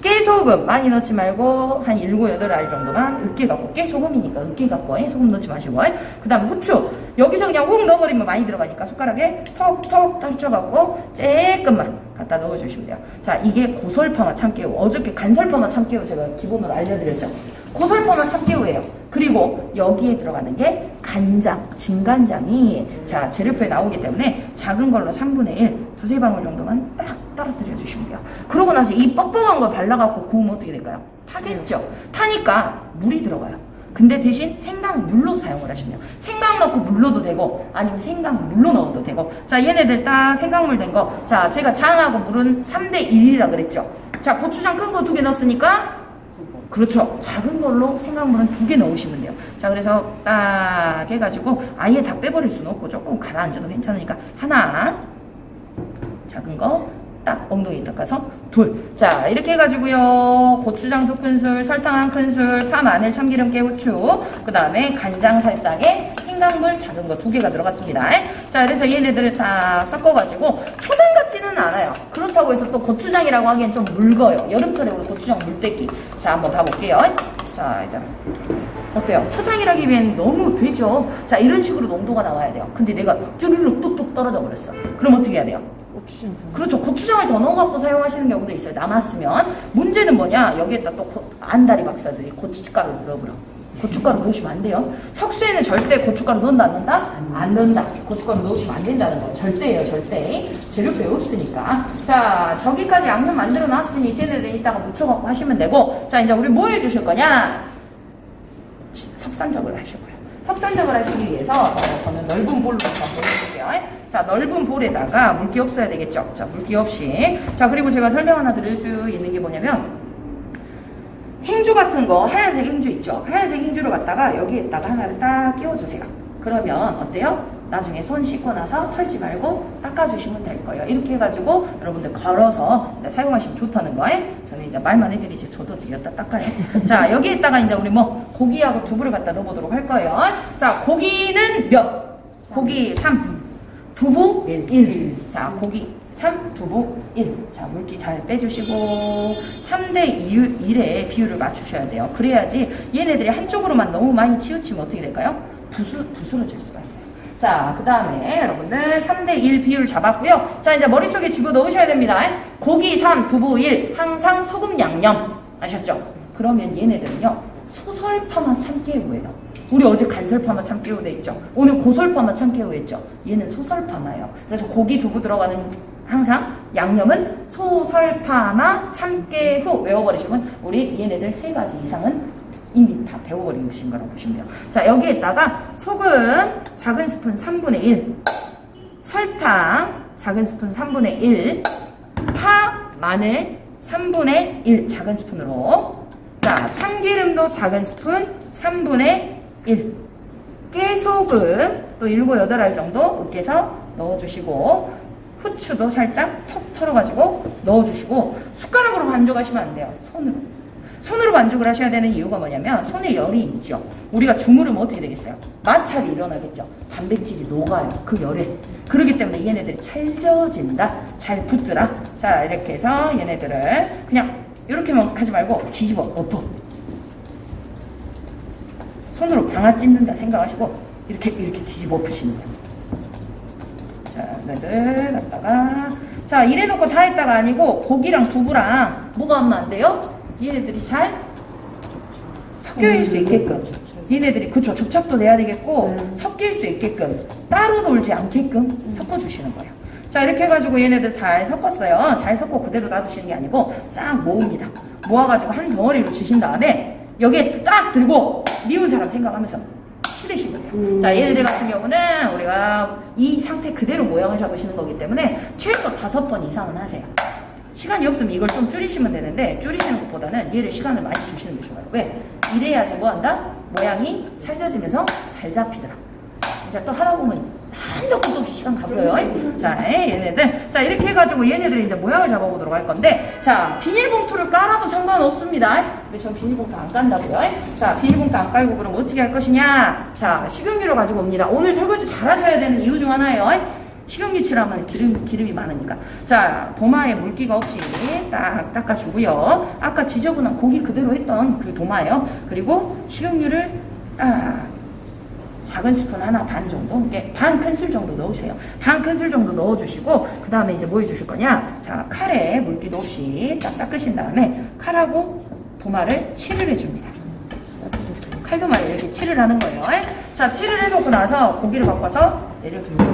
깨소금 많이 넣지 말고 한 7, 8알 정도만 으깨 갖고, 깨소금이니까 으깨 갖고 소금 넣지 마시고. 그 다음에 후추 여기서 그냥 훅 넣어버리면 많이 들어가니까 숟가락에 턱턱 떨쳐갖고 조금만 갖다 넣어주시면 돼요. 자, 이게 고설파맛 참깨우. 어저께 간설파맛 참깨우 제가 기본으로 알려드렸죠. 고설파맛 참깨우예요. 그리고 여기에 들어가는 게 간장, 진간장이 자 재료표에 나오기 때문에 작은 걸로 3분의 1, 2-3방울 정도만 딱 떨어뜨려 주시면 돼요. 그러고 나서 이 뻑뻑한 걸 발라갖고 구우면 어떻게 될까요? 타겠죠. 타니까 물이 들어가요. 근데 대신 생강물로 사용을 하시면 돼요. 생강 넣고 물로도 되고 아니면 생강물로 넣어도 되고. 자, 얘네들 딱 생강물 된 거. 자, 제가 장하고 물은 3대 1이라 그랬죠. 자, 고추장 큰 거 2개 넣었으니까 그렇죠. 작은 걸로 생강물은 2개 넣으시면 돼요. 자, 그래서 딱 해가지고 아예 다 빼버릴 수는 없고 조금 가라앉아도 괜찮으니까 하나, 작은 거 딱 엉덩이 닦아서 2. 자, 이렇게 해가지고요. 고추장 2큰술, 설탕 1큰술, 파, 마늘, 참기름, 깨후추, 그 다음에 간장 살짝에 생강물 작은 거 2개가 들어갔습니다. 자, 그래서 얘네들을 다 섞어가지고 초장 같지는 않아요. 그렇다고 해서 또 고추장이라고 하기엔 좀 묽어요. 여름철에 우리 고추장 물떼기. 자, 한번 봐볼게요. 자, 일단 어때요? 초장이라기엔 너무 되죠? 자, 이런 식으로 농도가 나와야 돼요. 근데 내가 쭈르륵 뚝뚝 떨어져 버렸어. 그럼 어떻게 해야 돼요? 고추장. 그렇죠. 고추장을 더 넣어갖고 사용하시는 경우도 있어요. 남았으면. 문제는 뭐냐? 여기에다 또 안다리 박사들이 고춧가루를 넣어버려. 고춧가루 넣으시면 안 돼요. 석쇠는 절대 고춧가루 넣는다 안 넣는다? 안 넣는다. 고춧가루 넣으시면 안 된다는 거예요. 절대예요, 절대. 재료표에 없으니까. 자, 저기까지 양념 만들어 놨으니 쟤네들 이따가 묻혀갖고 하시면 되고. 자, 이제 우리 뭐 해주실 거냐? 섭산적을 하실 거예요. 섭산적을 하시기 위해서 저는 넓은 볼로 한번 보여드릴게요. 자, 넓은 볼에다가 물기 없어야 되겠죠. 자, 물기 없이. 자, 그리고 제가 설명 하나 드릴 수 있는 게 뭐냐면 행주 같은 거, 하얀색 행주 있죠. 하얀색 행주를 갖다가 여기에다가 하나를 딱 끼워주세요. 그러면 어때요? 나중에 손 씻고 나서 털지 말고 닦아주시면 될 거예요. 이렇게 해가지고 여러분들 걸어서 사용하시면 좋다는 거예요. 저는 이제 말만 해드리지 저도 여기다 닦아요. 자, 여기에다가 이제 우리 뭐 고기하고 두부를 갖다 넣어보도록 할 거예요. 자, 고기는 몇? 고기 3, 두부 1. 자, 고기 3, 두부 1. 자, 물기 잘 빼주시고 3대 1의 비율을 맞추셔야 돼요. 그래야지 얘네들이 한쪽으로만 너무 많이 치우치면 어떻게 될까요? 부스러질 수가 있어요. 자, 그 다음에 여러분들 3대 1 비율 잡았고요. 자, 이제 머릿속에 집어넣으셔야 됩니다. 고기 3, 두부 1. 항상 소금 양념. 아셨죠? 그러면 얘네들은요. 소설파만 참깨우예요. 우리 어제 간설파만 참깨우 돼 있죠. 오늘 고설파만 참깨우 했죠. 얘는 소설파마예요. 그래서 고기 두부 들어가는 항상 양념은 소설파마 참깨후 외워버리시면 우리 얘네들 3가지 이상은 이미 다 배워버린 것인 거라고 보시면 돼요. 자, 여기에다가 소금 작은 스푼 3분의 1, 설탕 작은 스푼 3분의 1, 파, 마늘 3분의 1 작은 스푼으로, 자, 참기름도 작은 스푼 3분의 1, 깨소금 또 7, 8알 정도 으깨서 넣어주시고, 후추도 살짝 톡 털어가지고 넣어주시고, 숟가락으로 반죽하시면 안 돼요. 손으로 반죽을 하셔야 되는 이유가 뭐냐면 손에 열이 있죠. 우리가 주무르면 어떻게 되겠어요? 마찰이 일어나겠죠. 단백질이 녹아요. 그 열에. 그렇기 때문에 얘네들이 찰져진다. 잘 붙더라. 자, 이렇게 해서 얘네들을 그냥 이렇게만 하지 말고 뒤집어 엎어. 손으로 방아 찢는다 생각하시고 이렇게 뒤집어 엎으시는 거예요. 자, 얘네들 갖다가, 자, 이래놓고 다 했다가 아니고 고기랑 두부랑 뭐가 하면 안 돼요? 얘네들이 잘 섞일 수 있게끔, 얘네들이 그쵸, 접착도 돼야 되겠고 섞일 수 있게끔 따로 놀지 않게끔 섞어주시는 거예요. 자, 이렇게 해가지고 얘네들 잘 섞었어요. 잘 섞고 그대로 놔두시는 게 아니고 싹 모읍니다. 모아가지고 한 덩어리로 주신 다음에 여기에 딱 들고 미운 사람 생각하면서 치대시면 돼요. 자, 얘네들 같은 경우는 우리가 이 상태 그대로 모양을 잡으시는 거기 때문에 최소 5번 이상은 하세요. 시간이 없으면 이걸 좀 줄이시면 되는데 줄이시는 것보다는 얘를 시간을 많이 주시는 게 좋아요. 왜? 이래야지 뭐한다? 모양이 찰져지면서 잘 잡히더라. 이제 또 하다 보면 한도 끝도 없이 시간 가버려요. 자, 얘네들. 자, 이렇게 해가지고 얘네들이 이제 모양을 잡아보도록 할 건데, 자, 비닐봉투를 깔아도 상관없습니다. 근데 전 비닐봉투 안 깐다고요. 자, 비닐봉투 안 깔고 그럼 어떻게 할 것이냐? 자, 식용유를 가지고 옵니다. 오늘 설거지 잘 하셔야 되는 이유 중 하나예요. 식용유 칠하면 기름이 많으니까. 자, 도마에 물기가 없이 딱 닦아주고요. 아까 지저분한 고기 그대로 했던 그 도마예요. 그리고 식용유를 작은 스푼 하나 반 정도, 반 큰술 정도 넣으세요. 반 큰술 정도 넣어주시고, 그 다음에 이제 뭐 해주실 거냐? 자, 칼에 물기도 없이 딱 닦으신 다음에 칼하고 도마를 칠을 해줍니다. 칼도마를 이렇게 칠을 하는 거예요. 자, 칠을 해놓고 나서 고기를 바꿔서 내려두고,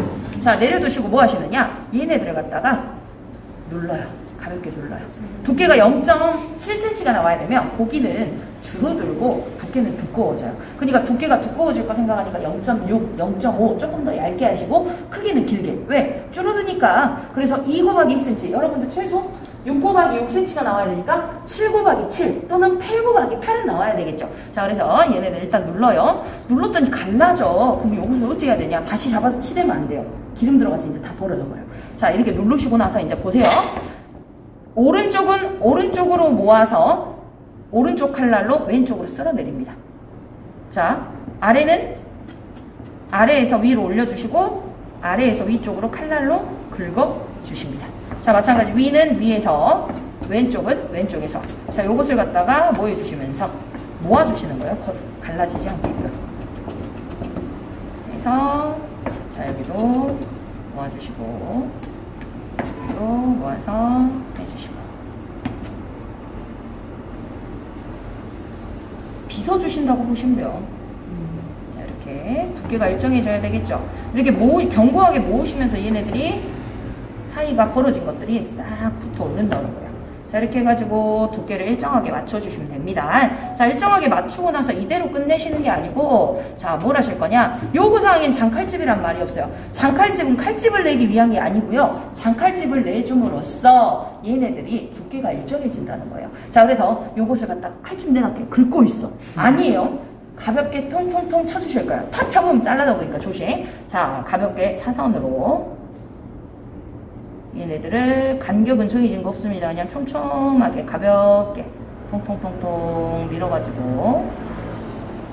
자, 내려두시고 뭐 하시느냐? 얘네들을 갖다가 눌러요. 가볍게 눌러요. 두께가 0.7cm가 나와야 되면 고기는 줄어들고 두께는 두꺼워져요. 그러니까 두께가 두꺼워질 거 생각하니까 0.6, 0.5 조금 더 얇게 하시고 크기는 길게. 왜? 줄어드니까. 그래서 2 곱하기 2cm. 여러분들 최소 6 곱하기 6cm가 나와야 되니까 7 곱하기 7 또는 8 곱하기 8은 나와야 되겠죠. 자, 그래서 얘네들 일단 눌러요. 눌렀더니 갈라져. 그럼 여기서 어떻게 해야 되냐? 다시 잡아서 치대면 안 돼요. 기름 들어가서 이제 다 벌어져 버려요. 자, 이렇게 누르시고 나서 이제 보세요. 오른쪽은 오른쪽으로 모아서 오른쪽 칼날로 왼쪽으로 쓸어내립니다. 자, 아래는 아래에서 위로 올려주시고 아래에서 위쪽으로 칼날로 긁어주십니다. 자, 마찬가지 위는 위에서 왼쪽은 왼쪽에서. 자, 요것을 갖다가 뭐 해주시면서 모아주시는 거예요. 갈라지지 않게끔. 그래서 자, 여기도 모아주시고 여기도 모아서 해주시고 빗어주신다고 보시면 돼요. 자, 이렇게 두께가 일정해져야 되겠죠. 이렇게 견고하게 모으시면서 얘네들이 사이가 벌어진 것들이 싹 붙어 오른다는 거예요. 자, 이렇게 해가지고 두께를 일정하게 맞춰주시면 됩니다. 자, 일정하게 맞추고 나서 이대로 끝내시는 게 아니고, 자, 뭘 하실 거냐? 요구사항엔 장칼집이란 말이 없어요. 장칼집은 칼집을 내기 위한 게 아니고요. 장칼집을 내줌으로써 얘네들이 두께가 일정해진다는 거예요. 자, 그래서 요것을 갖다 칼집 내놨게 긁고 있어. 아니에요. 가볍게 통통통 쳐주실 거예요. 탁 쳐보면 잘라다 보니까 조심. 자, 가볍게 사선으로 얘네들을 간격은 정해진 거 없습니다. 그냥 촘촘하게 가볍게 통통통통 밀어가지고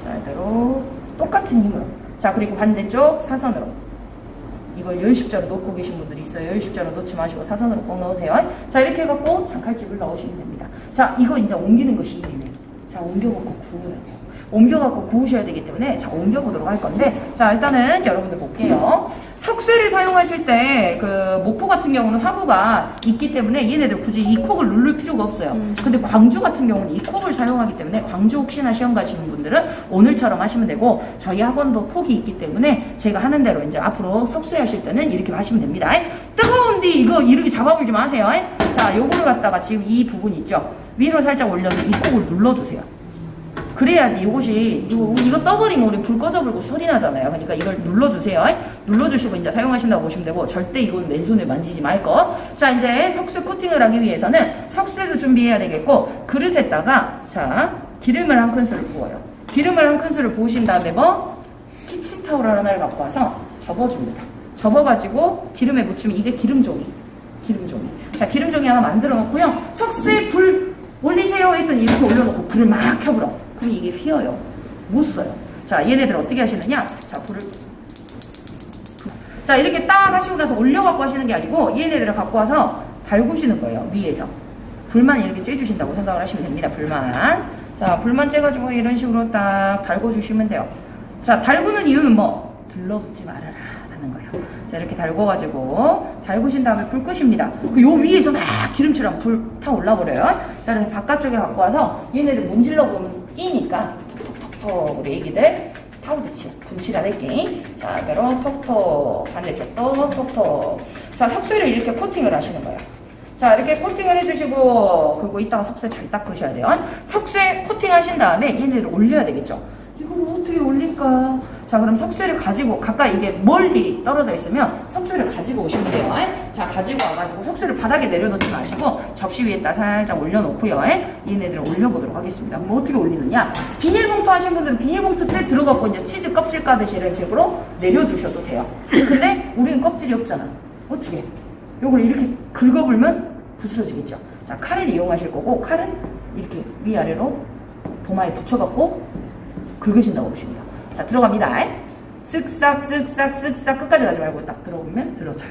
자, 이대로 똑같은 힘으로. 자, 그리고 반대쪽 사선으로 이걸 열십자로 놓고 계신 분들이 있어요. 열십자로 놓지 마시고 사선으로 꼭 넣으세요. 자, 이렇게 해갖고 장칼집을 넣으시면 됩니다. 자, 이거 이제 옮기는 것이 일이네. 자, 옮겨갖고 구워야 돼요. 옮겨갖고 구우셔야 되기 때문에 자, 옮겨보도록 할 건데, 자, 일단은 여러분들 볼게요. 석쇠를 사용하실 때 그 목포 같은 경우는 화구가 있기 때문에 얘네들 굳이 이 콕을 누를 필요가 없어요. 근데 광주 같은 경우는 이 콕을 사용하기 때문에 광주 혹시나 시험 가시는 분들은 오늘처럼 하시면 되고, 저희 학원도 콕이 있기 때문에 제가 하는 대로 이제 앞으로 석쇠 하실 때는 이렇게 하시면 됩니다. 뜨거운데 이거 이렇게 잡아보지 마세요. 자, 요거를 갖다가 지금 이 부분 있죠? 위로 살짝 올려서 이 콕을 눌러주세요. 그래야지 이것이 이거 떠버리면 우리 불 꺼져버리고 소리 나잖아요. 그러니까 이걸 눌러주세요. 눌러주시고 이제 사용하신다고 보시면 되고, 절대 이건 왼손에 만지지 말 거. 자, 이제 석쇠 코팅을 하기 위해서는 석쇠도 준비해야 되겠고, 그릇에다가 자, 기름을 한 큰술을 부어요. 기름을 한 큰술을 부으신 다음에 뭐 키친타올 하나를 갖고 와서 접어줍니다. 접어가지고 기름에 묻히면 이게 기름종이. 자, 기름종이 하나 만들어 놓고요. 석쇠 불 올리세요 했더니 이렇게 올려놓고 불을 막 켜불어. 그럼 이게 휘어요. 못 써요. 자, 얘네들 어떻게 하시느냐? 자, 불을. 자, 이렇게 딱 하시고 나서 올려갖고 하시는 게 아니고, 얘네들을 갖고 와서 달구시는 거예요. 위에서. 불만 이렇게 쬐주신다고 생각을 하시면 됩니다. 불만. 자, 불만 쬐가지고 이런 식으로 딱 달궈주시면 돼요. 자, 달구는 이유는 뭐? 들러붙지 말아라. 라는 거예요. 자, 이렇게 달궈신 다음에 불 끄십니다. 요 위에서 막 기름처럼 불 타 올라버려요. 자, 그래서 바깥쪽에 갖고 와서 얘네들 문질러 보면 끼니까 톡톡톡 우리 애기들 타오르치 분칠할 게. 자, 이대로 톡톡, 반대쪽도 톡톡. 자, 석쇠를 이렇게 코팅을 하시는 거예요. 자, 이렇게 코팅을 해주시고, 그리고 이따가 석쇠 잘 닦으셔야 돼요. 석쇠 코팅 하신 다음에 얘네를 올려야 되겠죠. 이걸 어떻게 올릴까? 자, 그럼 석쇠를 가지고, 가까이 이게 멀리 떨어져 있으면 석쇠를 가지고 오시면 돼요. 자, 가지고 와가지고 석쇠를 바닥에 내려놓지 마시고 접시 위에다 살짝 올려놓고요. 얘네들을 올려보도록 하겠습니다. 그럼 어떻게 올리느냐? 비닐봉투 하신 분들은 비닐봉투째 들어갖고 이제 치즈 껍질 까듯이 이런 식으로 내려주셔도 돼요. 근데 우리는 껍질이 없잖아. 어떻게? 요걸 이렇게 긁어불면 부스러지겠죠. 자, 칼을 이용하실 거고, 칼은 이렇게 위아래로 도마에 붙여갖고 긁으신다고 보시면 돼요. 자, 들어갑니다. 쓱싹 끝까지 가지 말고 딱 들어오면 들어져요.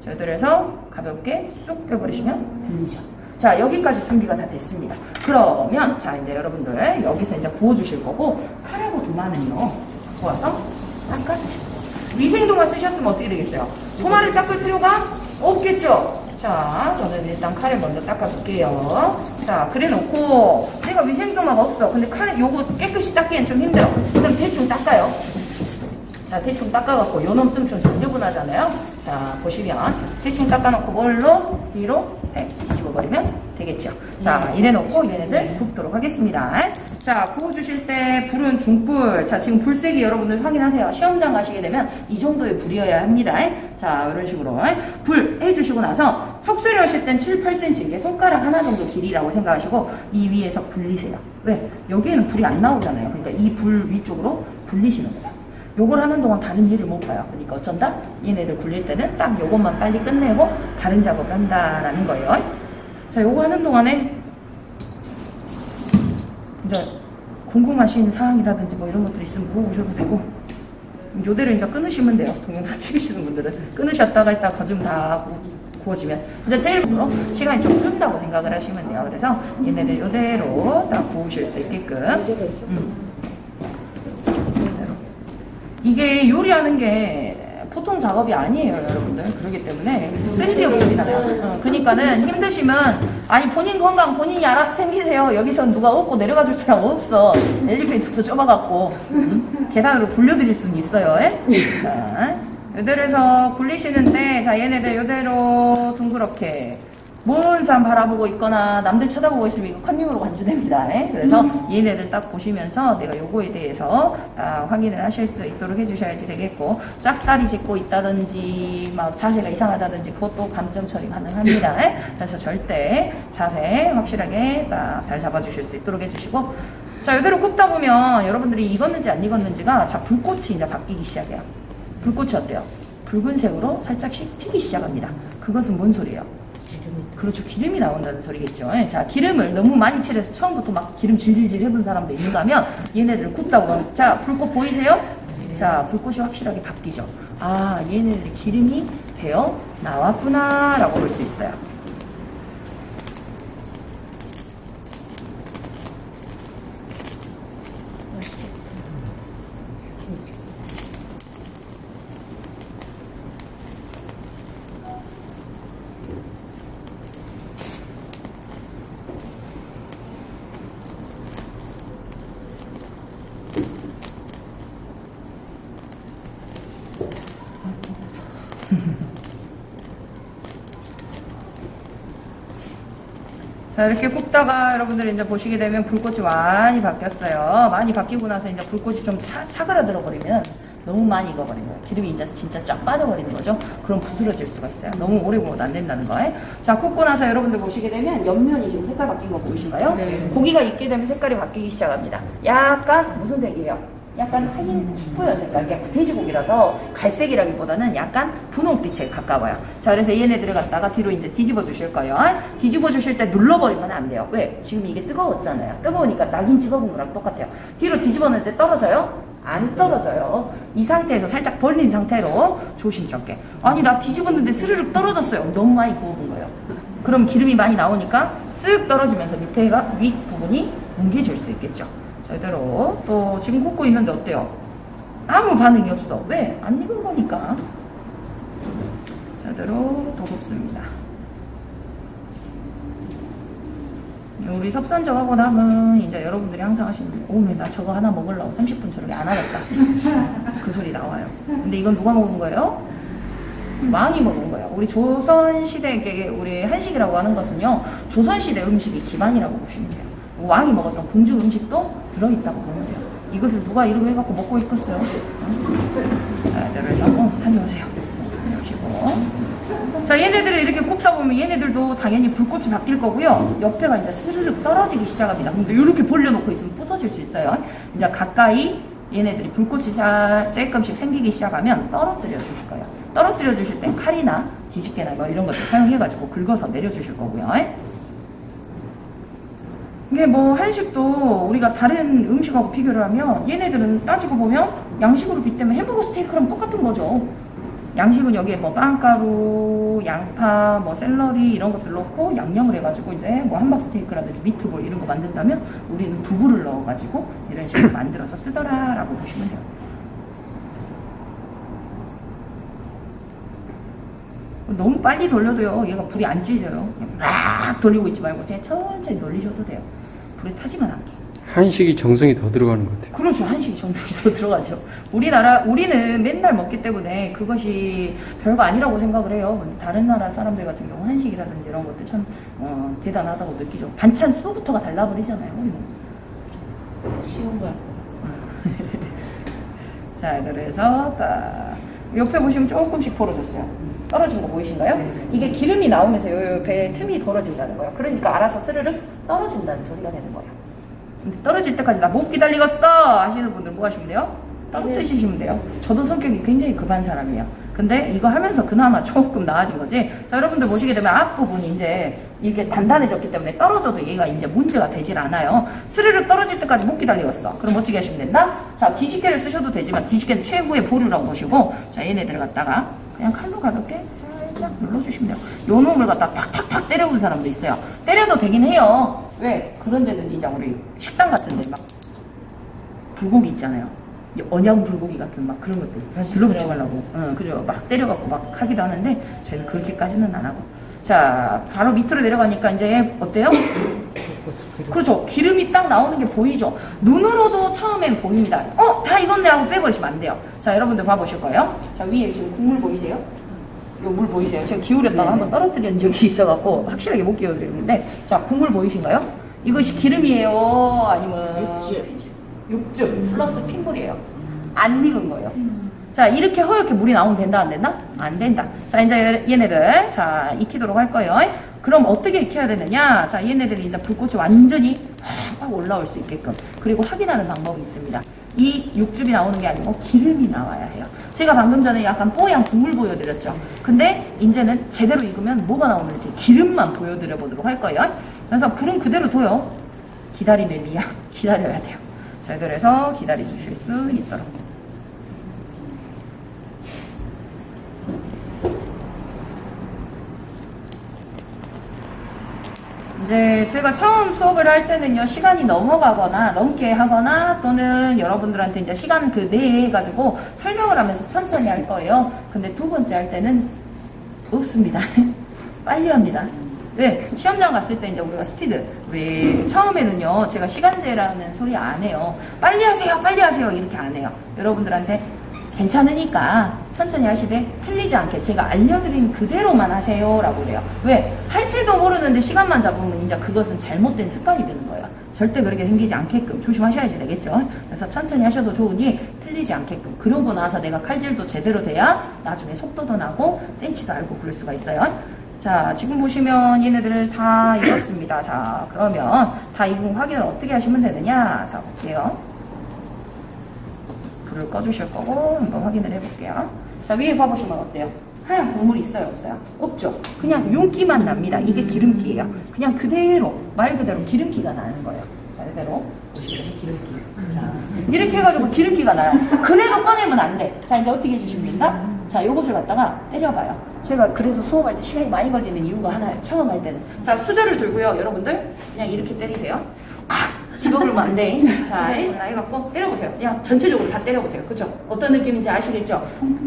자, 여기서 가볍게 쑥 빼버리시면 들리죠. 자, 여기까지 준비가 다 됐습니다. 그러면 자, 이제 여러분들 여기서 이제 구워주실 거고, 칼하고 도마는요 갖고 와서 닦아주시고, 위생도마 쓰셨으면 어떻게 되겠어요? 도마를 닦을 필요가 없겠죠? 자, 저는 일단 칼을 먼저 닦아줄게요. 자, 그래 놓고, 내가 위생도마가 없어. 근데 칼을 요거 깨끗이 닦기엔 좀 힘들어. 그럼 대충 닦아요. 자, 대충 닦아갖고, 요 놈 쓰면 좀 지저분하잖아요. 자, 보시면, 대충 닦아놓고, 뭘로? 뒤로, 뒤집어버리면 되겠죠. 자, 이래 놓고, 얘네들 굽도록 하겠습니다. 자, 구워주실 때 불은 중불. 자, 지금 불색이 여러분들 확인하세요. 시험장 가시게 되면 이 정도의 불이어야 합니다. 자, 이런 식으로 불 해주시고 나서 석쇠를 하실 땐 7, 8cm, 이게 손가락 하나 정도 길이라고 생각하시고 이 위에서 굴리세요. 왜? 여기에는 불이 안 나오잖아요. 그러니까 이 불 위쪽으로 굴리시는 거예요. 요걸 하는 동안 다른 일을 못 봐요. 그러니까 어쩐다? 얘네들 굴릴 때는 딱 요것만 빨리 끝내고 다른 작업을 한다라는 거예요. 자, 요거 하는 동안에 이제 궁금하신 사항이라든지 뭐 이런 것들 있으면 물어보셔도 되고, 요대로 이제 끊으시면 돼요. 동영상 찍으시는 분들은 끊으셨다가 이따 거좀 다 구워지면 이제 제일 먼저 시간이 좀 준다고 생각을 하시면 돼요. 그래서 얘네들 요대로 딱 구우실 수 있게끔. 이게 요리하는 게 보통 작업이 아니에요, 여러분들. 그렇기 때문에 쓸데없는 일이잖아요. 그러니까는 힘드시면, 아니 본인 건강 본인이 알아서 챙기세요. 여기서 누가 업고 내려가 줄 사람 없어. 엘리베이터도 좁아갖고 계단으로 굴려드릴 수는 있어요. 자, 요대로 해서 굴리시는데, 자, 얘네들 요대로 둥그렇게 먼 사람 바라보고 있거나 남들 쳐다보고 있으면 이거 컨닝으로 간주됩니다. 그래서 얘네들 딱 보시면서 내가 요거에 대해서 확인을 하실 수 있도록 해주셔야지 되겠고, 짝다리 짚고 있다든지 막 자세가 이상하다든지 그것도 감점 처리 가능합니다. 그래서 절대 자세 확실하게 딱 잘 잡아주실 수 있도록 해주시고, 자, 요대로 굽다 보면 여러분들이 익었는지 안 익었는지가, 자, 불꽃이 이제 바뀌기 시작해요. 불꽃이 어때요? 붉은색으로 살짝씩 튀기 시작합니다. 그것은 뭔 소리예요? 그렇죠. 기름이 나온다는 소리겠죠. 자, 기름을 너무 많이 칠해서 처음부터 막 기름 질질질 해본 사람도 있는가 하면 얘네들 굽다고 하면, 자, 불꽃 보이세요? 자, 불꽃이 확실하게 바뀌죠. 아, 얘네들이 기름이 배어 나왔구나 라고 볼 수 있어요. 자, 이렇게 굽다가 여러분들이 이제 보시게 되면 불꽃이 많이 바뀌었어요. 많이 바뀌고 나서 이제 불꽃이 좀 사그라들어 버리면 너무 많이 익어버린 거예요. 기름이 이제 진짜 쫙 빠져버리는 거죠. 그럼 부스러질 수가 있어요. 너무 오래 구워도 안 된다는 거예요. 자, 굽고 나서 여러분들 보시게 되면 옆면이 지금 색깔 바뀐 거 보이신가요? 네. 고기가 익게 되면 색깔이 바뀌기 시작합니다. 약간 무슨 색이에요? 약간 하얀 희뿌연 색깔, 그러니까 돼지고기라서 갈색이라기보다는 약간 분홍빛에 가까워요. 자, 그래서 얘네들을 갖다가 뒤로 이제 뒤집어 주실 거예요. 뒤집어 주실 때 눌러버리면 안 돼요. 왜? 지금 이게 뜨거웠잖아요. 뜨거우니까 낙인 찍어본 거랑 똑같아요. 뒤로 뒤집었는데 떨어져요? 안 떨어져요. 이 상태에서 살짝 벌린 상태로 조심스럽게. 아니, 나 뒤집었는데 스르륵 떨어졌어요. 너무 많이 구워본 거예요. 그럼 기름이 많이 나오니까 쓱 떨어지면서 밑에가 윗부분이 뭉개질 수 있겠죠. 제대로. 또 지금 굽고 있는데 어때요? 아무 반응이 없어. 왜? 안 익은 거니까. 제대로 더 굽습니다. 우리 섭선적하고 나면 이제 여러분들이 항상 하시는 오메 나 저거 하나 먹으려고 30분 저렇게 안 하겠다. 그 소리 나와요. 근데 이건 누가 먹은 거예요? 왕이 먹은 거예요. 우리 조선시대에 우리 한식이라고 하는 것은요, 조선시대 음식이 기반이라고 보시면 돼요. 왕이 먹었던 궁중 음식도 들어있다고 보면 돼요. 이것을 누가 이렇게 해갖고 먹고 있겠어요? 자, 그래서 다녀오세요. 다녀오시고. 자, 얘네들을 이렇게 굽다 보면 얘네들도 당연히 불꽃이 바뀔 거고요. 옆에가 이제 스르륵 떨어지기 시작합니다. 근데 이렇게 벌려놓고 있으면 부서질 수 있어요. 이제 가까이 얘네들이 불꽃이 조금씩 생기기 시작하면 떨어뜨려 주실 거예요. 떨어뜨려 주실 땐 칼이나 뒤집개나 뭐 이런 것들 사용해가지고 긁어서 내려주실 거고요. 이게 뭐 한식도 우리가 다른 음식하고 비교를 하면 얘네들은 따지고 보면 양식으로 빗대면 햄버거 스테이크랑 똑같은 거죠. 양식은 여기에 뭐 빵가루, 양파, 뭐 샐러리 이런 것들 넣고 양념을 해가지고 이제 뭐 함박 스테이크라든지 미트볼 이런 거 만든다면 우리는 두부를 넣어가지고 이런 식으로 만들어서 쓰더라라고 보시면 돼요. 너무 빨리 돌려도요, 얘가 불이 안 쬐져요. 막 돌리고 있지 말고 그냥 천천히 돌리셔도 돼요. 불에 타지만 않게. 한식이 정성이 더 들어가는 것 같아요. 그렇죠. 한식이 정성이 더 들어가죠. 우리는 맨날 먹기 때문에 그것이 별거 아니라고 생각을 해요. 근데 다른 나라 사람들 같은 경우 한식이라든지 이런 것들 참 대단하다고 느끼죠. 반찬 수부터가 달라버리잖아요. 우리는. 쉬운 거야. 자, 그래서 딱 옆에 보시면 조금씩 벌어졌어요. 떨어진 거 보이신가요? 이게 기름이 나오면서 요 배에 틈이 벌어진다는 거예요. 그러니까 알아서 스르륵 떨어진다는 소리가 되는 거예요. 근데 떨어질 때까지 나 못 기다리겠어 하시는 분들 뭐 하시면 돼요? 떨어뜨리시면 돼요. 저도 성격이 굉장히 급한 사람이에요. 근데 이거 하면서 그나마 조금 나아진 거지. 자, 여러분들 보시게 되면 앞부분이 이제 이게 단단해졌기 때문에 떨어져도 얘가 이제 문제가 되질 않아요. 스르륵 떨어질 때까지 못 기다리겠어. 그럼 어떻게 하시면 된다? 자, 뒤집개를 쓰셔도 되지만 뒤집개는 최고의 보류라고 보시고, 자, 얘네들을 갖다가 그냥 칼로 가볍게 살짝 눌러주시면 돼요. 요 놈을 갖다 탁탁탁 때려본 사람도 있어요. 때려도 되긴 해요. 왜? 그런 데는 이제 우리 식당 같은 데 막 불고기 있잖아요. 언양 불고기 같은 막 그런 것들 들러붙지 말라고. 그죠. 막 때려갖고 막 하기도 하는데 저희는 그렇게까지는 안 하고. 자, 바로 밑으로 내려가니까 이제 어때요? 그렇죠. 기름이 딱 나오는 게 보이죠. 눈으로도 처음엔 보입니다. 다 익었네 하고 빼버리시면 안 돼요. 자, 여러분들 봐보실 거예요. 자, 위에 지금 국물 보이세요? 요 물 보이세요? 제가 기울였다가 한번 떨어뜨린 적이 있어갖고 확실하게 못 기울였는데, 자, 국물 보이신가요? 이것이 기름이에요? 아니면 육즙 플러스 핏물이에요. 안 익은 거예요. 자, 이렇게 허옇게 물이 나오면 된다, 안 된다? 안 된다. 자, 이제 얘네들 자 익히도록 할 거예요. 그럼 어떻게 익혀야 되느냐? 자, 얘네들이 이제 불꽃이 완전히 확 올라올 수 있게끔, 그리고 확인하는 방법이 있습니다. 이 육즙이 나오는 게 아니고 기름이 나와야 해요. 제가 방금 전에 약간 뽀얀 국물 보여드렸죠. 근데 이제는 제대로 익으면 뭐가 나오는지 기름만 보여드려 보도록 할 거예요. 그래서 불은 그대로 둬요. 기다림의 미야. 기다려야 돼요. 자, 그래서 기다려 주실 수 있도록. 이제 제가 처음 수업을 할 때는요, 시간이 넘어가거나 넘게 하거나 또는 여러분들한테 이제 시간 그 내에 해가지고 설명을 하면서 천천히 할 거예요. 근데 두 번째 할 때는 없습니다. 빨리 합니다. 네, 시험장 갔을 때 이제 우리가 스피드, 우리 처음에는요, 제가 시간제라는 소리 안 해요. 빨리 하세요 이렇게 안 해요. 여러분들한테 괜찮으니까 천천히 하시되 틀리지 않게 제가 알려드린 그대로만 하세요 라고 그래요. 왜? 할지도 모르는데 시간만 잡으면 이제 그것은 잘못된 습관이 되는 거예요. 절대 그렇게 생기지 않게끔 조심하셔야지 되겠죠. 그래서 천천히 하셔도 좋으니 틀리지 않게끔. 그러고 나서 내가 칼질도 제대로 돼야 나중에 속도도 나고 센치도 알고 그럴 수가 있어요. 자, 지금 보시면 얘네들 다 익었습니다. 자, 그러면 다 익은 확인을 어떻게 하시면 되느냐? 자, 볼게요. 불을 꺼주실 거고 한번 확인을 해볼게요. 자, 위에 봐보시면 어때요? 하얀 국물이 있어요, 없어요? 없죠? 그냥 윤기만 납니다. 이게 기름기예요. 그냥 그대로 말 그대로 기름기가 나는 거예요. 자, 이대로 기름기. 자, 이렇게 해가지고 기름기가 나요. 그래도 꺼내면 안 돼. 자, 이제 어떻게 해주십니까? 자, 요것을 갖다가 때려봐요. 제가 그래서 수업할 때 시간이 많이 걸리는 이유가 하나예요. 처음 할 때는. 자, 수저를 들고요. 여러분들 그냥 이렇게 때리세요. 지금 그러면 안 돼. 자, 해갖고 때려보세요. 그냥 전체적으로 다 때려보세요. 그쵸? 어떤 느낌인지 아시겠죠?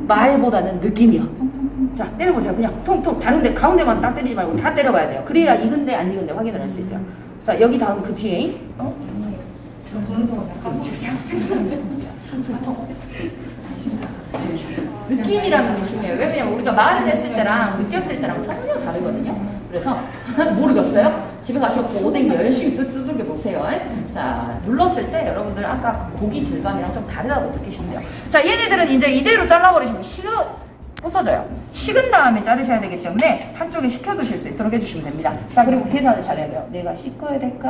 말보다는 느낌이요. 자, 때려보세요. 그냥 통통. 다른데 가운데만 딱 때리지 말고 다 때려봐야 돼요. 그래야 익은데 안 익은데 확인을 할 수 있어요. 자, 여기 다음 그 뒤에 느낌이라는 게 중요해요. 왜 그냥 우리가 말을 했을 때랑 느꼈을 때랑 전혀 다르거든요. 그래서 모르겠어요? 집에 가셔서 오뎅 열심히 두들겨 보세요. 자, 눌렀을 때 여러분들 아까 고기 질감이랑 좀 다르다고 느끼시면 돼요. 자, 얘네들은 이제 이대로 잘라버리시면 부서져요. 식은 다음에 자르셔야 되기 때문에 한쪽에 식혀두실 수 있도록 해주시면 됩니다. 자, 그리고 계산을 잘해야 돼요. 내가 씻어야 될까?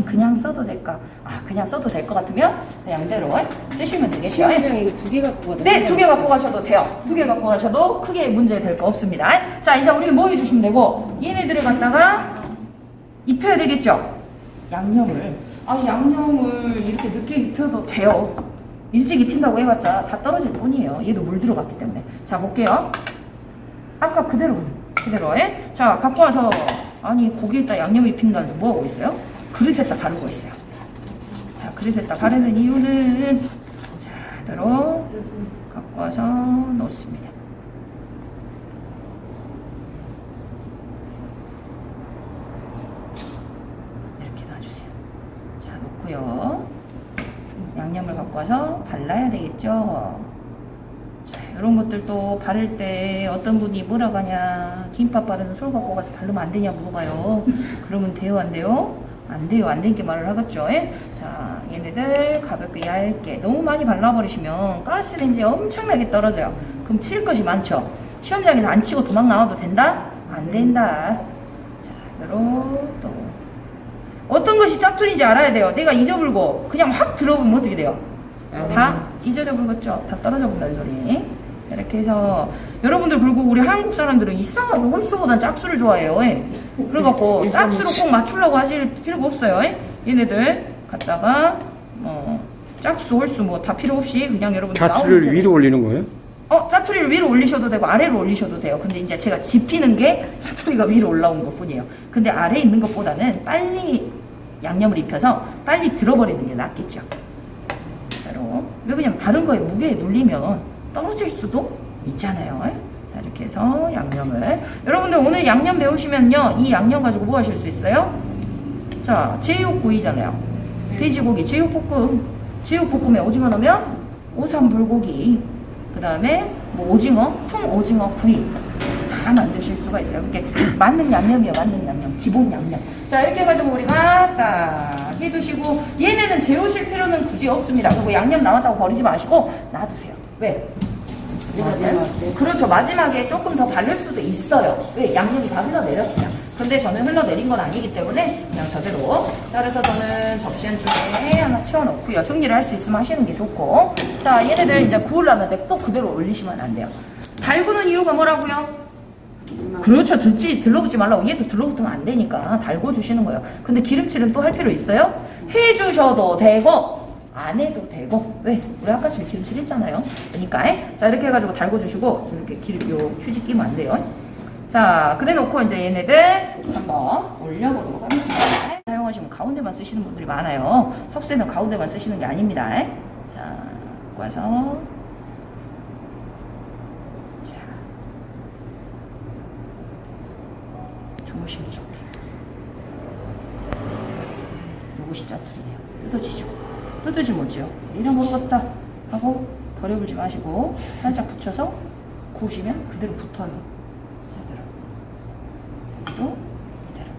그냥 써도 될까? 아, 그냥 써도 될 것 같으면 그냥 이대로 쓰시면 되겠죠. 시험장에 이거 2개 갖고 가도 네, 2개 갖고 가셔도 돼요. 2개 갖고 가셔도 크게 문제 될 거 없습니다. 자, 이제 우리는 뭐 해주시면 되고, 얘네들을 갖다가 입혀야 되겠죠? 양념을. 아, 양념을 이렇게 늦게 입혀도 돼요. 일찍 입힌다고 해봤자 다 떨어질 뿐이에요. 얘도 물 들어갔기 때문에. 자, 볼게요. 아까 그대로. 자, 갖고 와서, 아니, 고기에다 양념 입힌다면서 뭐 하고 있어요? 그릇에다 바르고 있어요. 자, 그릇에다 바르는 이유는, 자, 이대로 갖고 와서 넣습니다. 이렇게 놔주세요. 자, 놓고요. 양념을 갖고 와서 발라야 되겠죠. 자, 이런 것들도 바를 때 어떤 분이 뭐라고 하냐, 김밥 바르는 솔 갖고 가서 바르면 안 되냐 물어봐요. 그러면 돼요, 안 돼요? 안 돼요, 안 되게 말을 하겠죠. 자, 얘네들 가볍게 얇게 너무 많이 발라버리시면 가스레인지에 엄청나게 떨어져요. 그럼 칠 것이 많죠. 시험장에서 안 치고 도망 나와도 된다? 안 된다. 자, 이대로 또 어떤 것이 짜투리인지 알아야 돼요. 내가 잊어불고 그냥 확 들어보면 어떻게 돼요? 다 잊어버렸죠. 다 떨어져 본다는 소리. 이렇게 해서 여러분들 그리고 우리 한국 사람들은 이상하게 홀수보단 짝수를 좋아해요. 그래갖고 짝수로 꼭 맞추려고 하실 필요가 없어요. 얘네들 갖다가 짝수 홀수 뭐 다 필요 없이 그냥 여러분들 자투리를 위로 올리는 거예요? 짜투리를 위로 올리셔도 되고 아래로 올리셔도 돼요. 근데 이제 제가 집히는 게 짜투리가 위로 올라오는 것 뿐이에요. 근데 아래에 있는 것보다는 빨리 양념을 입혀서 빨리 들어버리는 게 낫겠죠. 왜 그냥 다른 거에 무게에 눌리면 떨어질 수도 있잖아요. 자, 이렇게 해서 양념을. 여러분들 오늘 양념 배우시면요, 이 양념 가지고 뭐 하실 수 있어요? 자, 제육구이잖아요. 돼지고기 제육볶음. 제육볶음에 오징어 넣으면 오삼불고기. 그 다음에 뭐 오징어, 통오징어 구이 다 만드실 수가 있어요. 그게 맞는 양념이에요. 맞는 양념, 기본 양념. 자, 이렇게 해가지고 우리가 딱 해두시고, 얘네는 재우실 필요는 굳이 없습니다. 그리고 양념 남았다고 버리지 마시고 놔두세요. 왜? 그렇죠. 마지막에 조금 더 바를 수도 있어요. 왜? 양념이 다 흘러내렸어요. 근데 저는 흘러내린 건 아니기 때문에 그냥 저대로. 자, 그래서 저는 접시 한쪽에 하나 채워놓고요. 정리를 할 수 있으면 하시는 게 좋고. 자, 얘네들 이제 구우려는데 또 그대로 올리시면 안 돼요. 달구는 이유가 뭐라고요? 그렇죠. 들러붙지 말라고. 얘도 들러붙으면 안 되니까 달궈 주시는 거예요. 근데 기름칠은 또 할 필요 있어요? 해주셔도 되고 안 해도 되고. 왜? 우리 아까처럼 기름칠 했잖아요. 그러니까 자, 이렇게 해가지고 달궈 주시고, 이렇게 기름 요 휴지 끼면 안 돼요. 자, 그래 놓고 이제 얘네들 한번 올려보도록 하겠습니다. 사용하시면 가운데만 쓰시는 분들이 많아요. 석쇠는 가운데만 쓰시는 게 아닙니다. 자, 꽂아서. 자, 조심스럽게. 요것이 짜투리네요. 뜯어지죠? 뜯어지 뭐죠? 이런 거 같다 하고 버려불지 마시고 살짝 붙여서 구우시면 그대로 붙어요. 제대로. 이대로.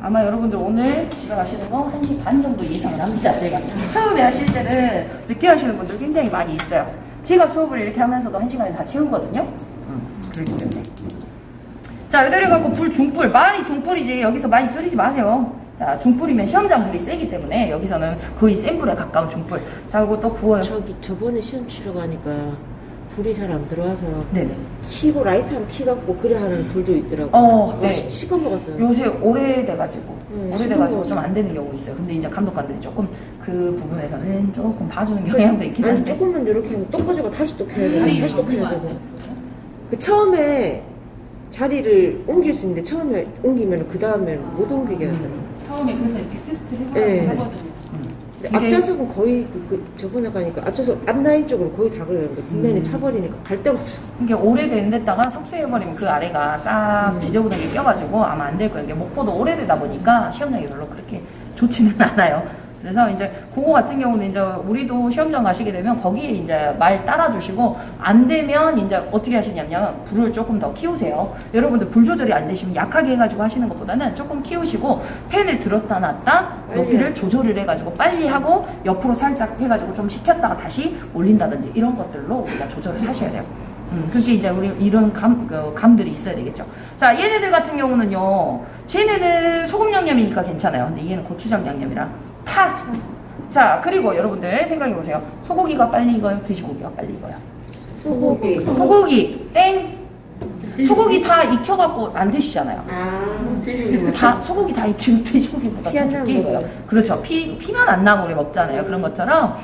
아마 여러분들 오늘 집에 가시는 거 1시 반 정도 예상을 합니다. 제가 처음에 하실 때는 늦게 하시는 분들 굉장히 많이 있어요. 제가 수업을 이렇게 하면서도 1시간에 다 채우거든요. 그렇기 때문에. 자, 이대로 갖고 불 중불, 많이 중불이지 여기서 많이 줄이지 마세요. 자, 중불이면 시험장 불이 세기 때문에 여기서는 거의 센 불에 가까운 중불. 자, 그리고 또 구워요. 저번에 시험 치러 가니까 불이 잘 안 들어와서 네네. 키고 라이터로 키갖고 그래 하는 불도 있더라고요. 네. 시커 먹었어요. 요새 오래돼가지고 시커먼 좀 안 되는 경우 있어요. 근데 이제 감독관들이 조금 그 부분에서는 조금 봐주는 경향도 있긴 아니 한데. 조금만 이렇게 하면 또 꺼지고 다시 또 켜야 되고 다시 또 켜야 되고. 그 처음에 자리를 옮길 수 있는데 처음에 옮기면 그 다음에 못 옮기게 하더라고요. 처음에 그래서 이렇게 테스트를 네. 하거든요. 근데 앞좌석은 거의 저번에 가니까 앞좌석 앞라인 쪽으로 거의 다 그래요. 뒷라인에 차버리니까 갈 데가 없어. 이게 오래된 데다가 석쇠해버리면 그 아래가 싹 지저분하게 껴가지고 아마 안 될 거예요. 이게 목포도 오래되다 보니까 시험장이 별로 그렇게 좋지는 않아요. 그래서 이제 그거 같은 경우는 이제 우리도 시험장 가시게 되면 거기에 이제 말 따라주시고 안 되면 이제 어떻게 하시냐면 불을 조금 더 키우세요. 여러분들 불 조절이 안 되시면 약하게 해가지고 하시는 것보다는 조금 키우시고 팬을 들었다 놨다 높이를 조절을 해가지고 빨리 하고 옆으로 살짝 해가지고 좀 식혔다가 다시 올린다든지 이런 것들로 우리가 조절을 하셔야 돼요. 그게 이제 우리 이런 감들이 있어야 되겠죠. 자, 얘네들 같은 경우는요, 쟤네는 소금 양념이니까 괜찮아요. 근데 얘는 고추장 양념이라 탁! 자, 그리고 여러분들 생각해보세요. 소고기가 빨리 익어요? 돼지고기가 빨리 익어요? 소고기. 소고기, 땡! 소고기 다 익혀갖고 안 드시잖아요. 다, 소고기 다 익히면 돼지고기보다 더 늦게 익어요. 그렇죠. 피만 안 나고 우리 먹잖아요. 그런 것처럼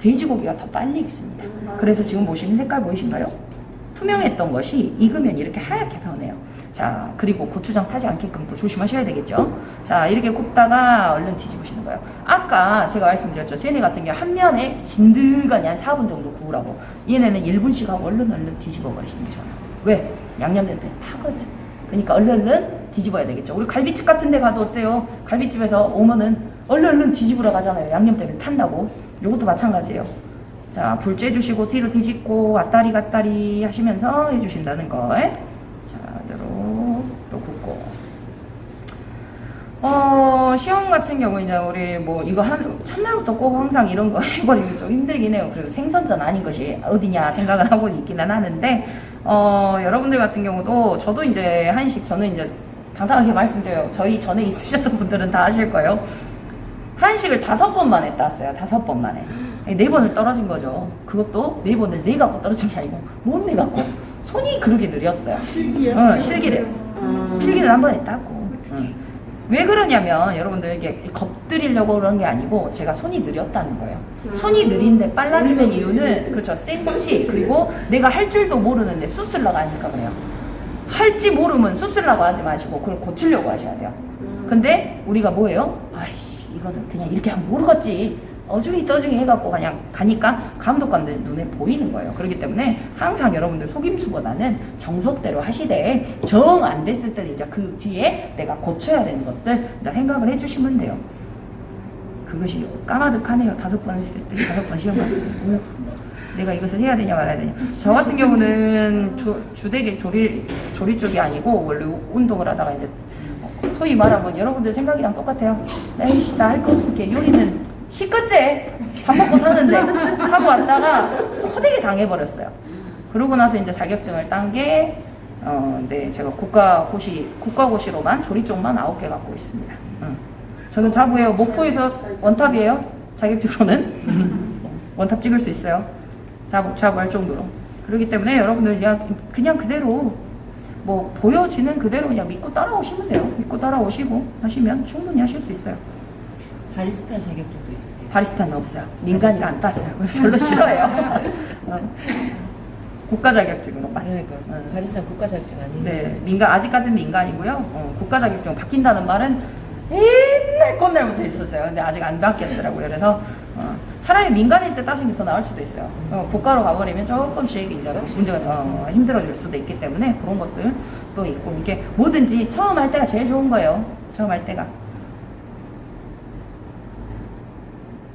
돼지고기가 더 빨리 익습니다. 그래서 지금 보시는 색깔 보이신가요? 투명했던 것이 익으면 이렇게 하얗게 변해요. 자, 그리고 고추장 타지 않게끔 또 조심하셔야 되겠죠. 자, 이렇게 굽다가 얼른 뒤집으시는 거예요. 아까 제가 말씀드렸죠. 쟤네 같은 경우 한 면에 진드간이 한 4분 정도 구우라고. 얘네는 1분씩 하고 얼른 뒤집어 버리시는 게 좋아요. 왜? 양념된 데 타거든. 그러니까 얼른 뒤집어야 되겠죠. 우리 갈비집 같은 데 가도 어때요? 갈비집에서 오면은 얼른 뒤집으러 가잖아요. 양념 때문에 탄다고. 요것도 마찬가지예요. 자, 불 쬐주시고 뒤로 뒤집고 왔다리 하시면서 해주신다는 걸. 자, 이대로 또 굽고. 시험 같은 경우 이제 우리 뭐 이거 첫날부터 꼭 항상 이런 거 해버리면 좀 힘들긴 해요. 그리고 생선전 아닌 것이 어디냐 생각을 하고 있기는 하는데, 여러분들 같은 경우도 저도 이제 한식 저는 이제 당당하게 말씀드려요. 저희 전에 있으셨던 분들은 다 아실 거예요. 한식을 5번 만에 땄어요. 5번 만에. 4번을 떨어진 거죠. 그것도 4번을 내갖고 떨어진 게 아니고 못 내갖고 손이 그렇게 느렸어요. 실기요? 실기를. 실기는 한 번에 땄고. 왜 그러냐면 여러분들 이게 겁드리려고 그런 게 아니고 제가 손이 느렸다는 거예요. 손이 느린데 빨라지는 이유는 그렇죠. 센치 그리고 내가 할 줄도 모르는데 수술라고 하니까 그래요. 할지 모르면 수술라고 하지 마시고 그걸 고치려고 하셔야 돼요. 근데 우리가 뭐예요? 아이씨 이거는 그냥 이렇게 하면 모르겠지. 어중이 떠중이 해갖고 그냥 가니까 감독관들 눈에 보이는 거예요. 그렇기 때문에 항상 여러분들 속임수보다는 정석대로 하시되 정 안 됐을 때는 이제 그 뒤에 내가 고쳐야 되는 것들 생각을 해주시면 돼요. 그것이 까마득하네요. 5번 했을 때 5번 시험 봤을 때 내가 이것을 해야 되냐 말아야 되냐. 저 같은 경우는 주되게 조리 쪽이 아니고 원래 운동을 하다가 이제 소위 말하면 여러분들 생각이랑 똑같아요. 에이씨 나 할 거 없을게. 요리는 시끄째 밥 먹고 사는데 하고 왔다가 허되게 당해버렸어요. 그러고 나서 이제 자격증을 딴 게 네, 제가 국가고시로만 조리 쪽만 9개 갖고 있습니다. 저는 자부예요. 목포에서 원탑이에요. 자격증으로는 원탑 찍을 수 있어요. 자부할 정도로. 그렇기 때문에 여러분들 그냥 그대로 뭐 보여지는 그대로 그냥 믿고 따라오시면 돼요. 믿고 따라오시고 하시면 충분히 하실 수 있어요. 바리스타 자격증도 있으세요? 바리스타는 없어요. 민간이라 안 땄어요. 별로 싫어해요. 국가 자격증으로만. 그러니까 바리스타 국가 자격증 아니에요. 네, 아직까지는 민간이고요. 국가 자격증 바뀐다는 말은 옛날 옛날부터 있었어요. 근데 아직 안 바뀌었더라고요. 그래서 차라리 민간인 때 따신 게 더 나을 수도 있어요. 국가로 가버리면 조금씩 이제 문제가 힘들어질 수도 있기 때문에 그런 것들도 있고, 이게 뭐든지 처음 할 때가 제일 좋은 거예요. 처음 할 때가.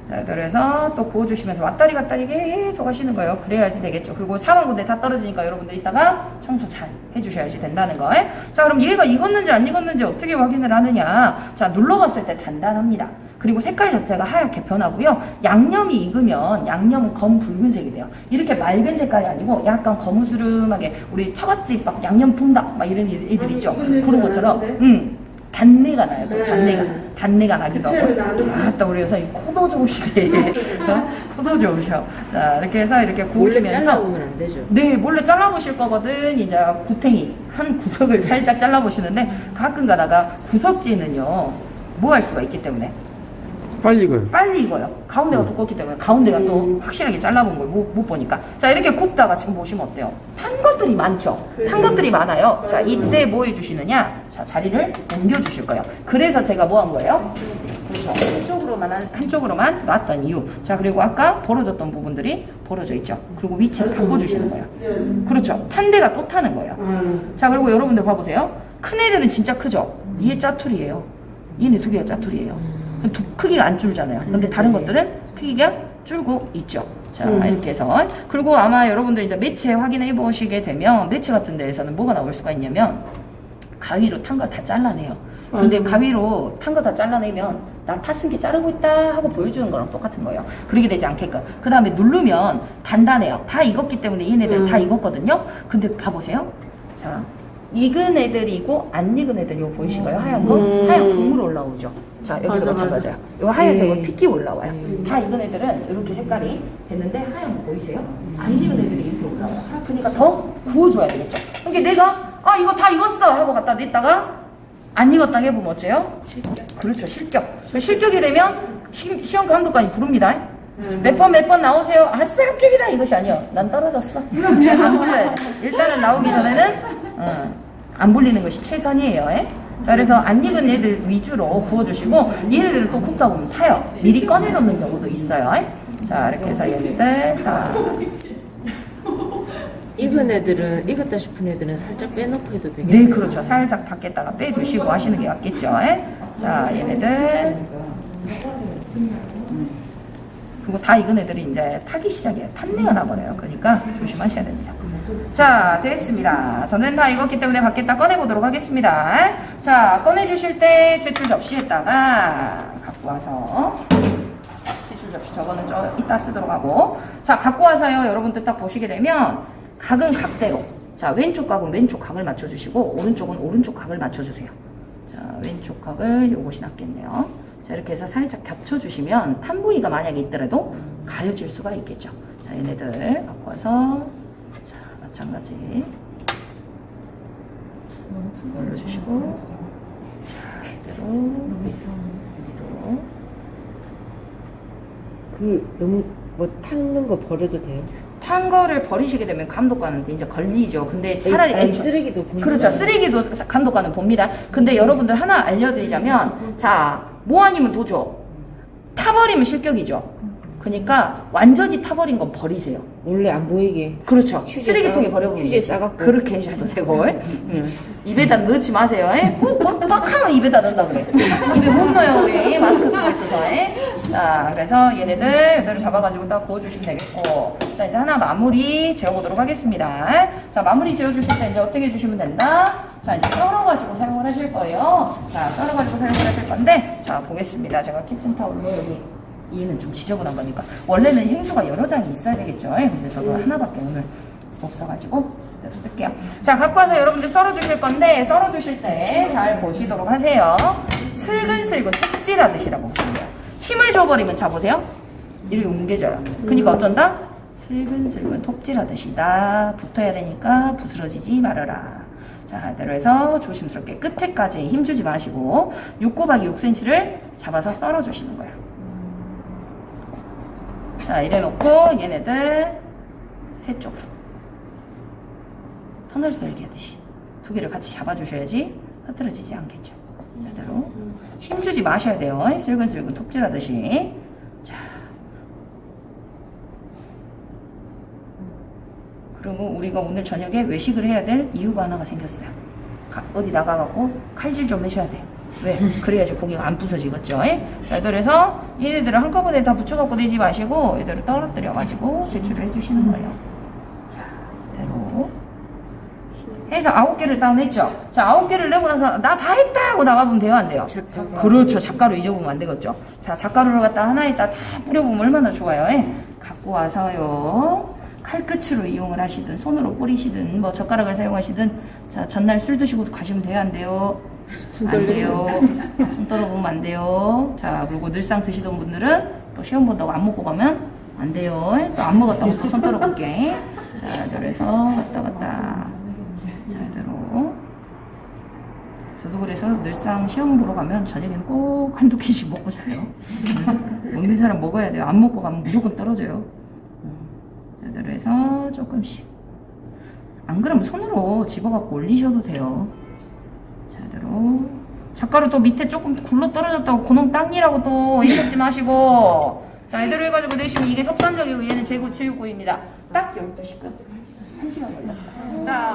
자, 그래서 또 구워주시면서 왔다리 갔다리 계속 하시는 거예요. 그래야지 되겠죠. 그리고 4만 군데 다 떨어지니까 여러분들 이따가 청소 잘 해주셔야지 된다는 거. 자, 그럼 얘가 익었는지 안 익었는지 어떻게 확인을 하느냐. 자, 눌러봤을 때 단단합니다. 그리고 색깔 자체가 하얗게 변하고요. 양념이 익으면 양념은 검붉은색이 돼요. 이렇게 맑은 색깔이 아니고 약간 거무스름하게, 우리 처갓집 막 양념 풍닭 막 이런 애들 있죠. 그런 것처럼 단내가 나요. 단내가 나기도 하고. 아따, 우리 여사님 코도 좋으시네. 코도 좋으셔. 자, 이렇게 해서 이렇게 구우시면서. 몰래 잘라보면 안 되죠. 네, 몰래 잘라보실 거거든. 이제 구탱이 한 구석을 살짝 잘라보시는데, 가끔 가다가 구석지는요, 뭐 할 수가 있기 때문에. 빨리 익어요. 빨리 익어요. 가운데가 두껍기 때문에 가운데가 또 확실하게 잘라본 걸 못 보니까. 자, 이렇게 굽다가 지금 보시면 어때요? 탄 것들이 많죠? 탄 것들이 많아요. 자, 이때 뭐 해주시느냐? 자, 자리를 옮겨주실 거예요. 그래서 제가 뭐 한 거예요? 그렇죠. 한쪽으로만 놨던 이유. 자, 그리고 아까 벌어졌던 부분들이 벌어져 있죠. 그리고 위치를 바꿔주시는 거예요. 그렇죠. 탄 데가 또 타는 거예요. 자, 그리고 여러분들 봐보세요. 큰 애들은 진짜 크죠? 얘 짜투리예요. 얘네 두 개가 짜투리예요. 크기가 안 줄잖아요. 근데 다른 것들은 크기가 줄고 있죠. 자, 이렇게 해서. 그리고 아마 여러분들 이제 매체 확인해 보시게 되면, 매체 같은 데에서는 뭐가 나올 수가 있냐면, 가위로 탄 걸 다 잘라내요. 근데 가위로 탄 거 다 잘라내면, 나 탔으니까 자르고 있다 하고 보여주는 거랑 똑같은 거예요. 그렇게 되지 않게끔. 그 다음에 누르면 단단해요. 다 익었기 때문에 얘네들 다 익었거든요. 근데 봐보세요. 자, 익은 애들이고 안 익은 애들 이거 보이시가요? 하얀 거? 하얀 국물 올라오죠. 자, 여기도 마찬가지예요. 이거 하얀색은 핏기 올라와요. 다 익은 애들은 이렇게 색깔이 됐는데, 하얀 거 보이세요? 안 익은 애들이 이렇게 올라와요. 그러니까 더 구워줘야 되겠죠. 그러니까 내가 이거 다 익었어 하고 갖다 냈다가 안 익었다 해보면 어째요? 그렇죠, 실격. 실격이 되면 시험 감독관이 부릅니다. 몇 번 나오세요. 아싸, 합격이다 이것이 아니요. 난 떨어졌어. 안 불러야 돼. 일단은 나오기 전에는 안 불리는 것이 최선이에요. 자, 그래서 안 익은 애들 위주로 구워주시고, 얘네들을 또 굽다 보면 타요. 미리 꺼내놓는 경우도 있어요. 자, 이렇게 해서 얘네들 다. 익은 애들은, 익었다 싶은 애들은 살짝 빼놓고 해도 되겠네요. 네, 그렇죠. 살짝 닦겠다가 빼두시고 하시는 게 맞겠죠. 자, 얘네들. 그리고 다 익은 애들이 이제 타기 시작해요. 탄내가 나버려요. 그러니까 조심하셔야 됩니다. 자, 됐습니다. 저는 다 익었기 때문에 밖에다 꺼내보도록 하겠습니다. 자, 꺼내주실 때 제출 접시에다가 갖고 와서, 제출 접시 저거는 좀 이따 쓰도록 하고, 자, 갖고 와서요, 여러분들 딱 보시게 되면 각은 각대로, 자, 왼쪽 각은 왼쪽 각을 맞춰주시고, 오른쪽은 오른쪽 각을 맞춰주세요. 자, 왼쪽 각을 요것이 낫겠네요. 자, 이렇게 해서 살짝 겹쳐주시면 탄 부위가 만약에 있더라도 가려질 수가 있겠죠. 자, 얘네들 갖고 와서, 자, 마찬가지 올려주시고, 자, 이대로 여기도. 너무 타는 거 버려도 돼요? 탄 거를 버리시게 되면 감독관한테 이제 걸리죠. 근데 차라리 쓰레기도 봅니다. 그렇죠. 쓰레기도 감독관은 봅니다. 근데 여러분들 하나 알려드리자면, 자, 뭐 아니면 도죠. 타버리면 실격이죠. 그러니까 완전히 타버린 건 버리세요. 원래 안 보이게. 그렇죠. 쓰레기통에 버려보면 휴지에 싸갖고. 그렇게 하셔도 되고. 입에다 넣지 마세요. 빡 하면 입에다 넣는다 그래. 입에 못 넣어요. 우리 마스크 쓰고 있어서. 자, 그래서 얘네들 잡아가지고 딱 구워주시면 되겠고. 자, 이제 하나 마무리 지어보도록 하겠습니다. 자, 마무리 지어주실 때 이제 어떻게 해주시면 된다? 자, 이제 썰어가지고 사용을 하실 거예요. 자, 썰어가지고 사용을 하실 건데, 자, 보겠습니다. 제가 키친타올로 여기. 얘는 좀 지저분한 거니까. 원래는 행주가 여러 장이 있어야 되겠죠. 근데 저도 하나밖에 오늘 없어가지고 그대로 쓸게요. 자, 갖고 와서 여러분들 썰어주실 건데, 썰어주실 때 잘 보시도록 하세요. 슬근슬근 톱질하듯이라고 보세요. 힘을 줘버리면, 자, 보세요. 이렇게 뭉개져요. 그러니까 어쩐다? 슬근슬근 톱질하듯이다. 붙어야 되니까 부스러지지 말아라. 자, 이대로 해서 조심스럽게 끝에까지 힘주지 마시고 6 곱하기 6cm를 잡아서 썰어주시는 거예요. 자, 이래 놓고 얘네들 세 쪽으로 터널 썰기 하듯이 두 개를 같이 잡아주셔야지 흐트러지지 않겠죠. 제대로 힘주지 마셔야 돼요. 슬근슬근 톱질하듯이. 자, 그리고 우리가 오늘 저녁에 외식을 해야 될 이유가 하나가 생겼어요. 어디 나가갖고 칼질 좀 해셔야 돼. 왜? 그래야지 고기가 안 부서지겠죠. 자, 그래서 얘네들을 한꺼번에 다 붙여갖고 내지 마시고 얘들을 떨어뜨려가지고 제출을 해주시는 거예요. 자, 이대로 해서 9개를 딱 냈죠. 자, 9개를 내고 나서 나 다 했다 하고 나가보면 돼요, 안 돼요? 그렇죠. 잣가루 잊어보면 안 되겠죠. 자, 잣가루를 갖다 하나에다 다 뿌려보면 얼마나 좋아요. 갖고 와서요. 칼끝으로 이용을 하시든 손으로 뿌리시든 뭐 젓가락을 사용하시든 자, 전날 술 드시고 가시면 돼요, 안 돼요? 안 돼요. 손 떨어보면 안 돼요. 자, 그리고 늘상 드시던 분들은 또 시험 본다고 안 먹고 가면 안 돼요. 또 안 먹었다고 또 손 떨어볼게. 자, 그래서 왔다 갔다. 자, 이대로. 저도 그래서 늘상 시험 보러 가면 저녁에는 꼭 한두 끼씩 먹고 자요. 먹는 사람 먹어야 돼요. 안 먹고 가면 무조건 떨어져요. 자, 이대로 해서 조금씩. 안 그러면 손으로 집어갖고 올리셔도 돼요. 자, 이대로. 젓가루 또 밑에 조금 굴러 떨어졌다고 그놈 땅이라고 또 일먹지 마시고. 자, 이대로 해가지고 내시면 이게 속단적이고 얘는 제육구이입니다. 딱 12시간. 1시간 걸렸어요. 자.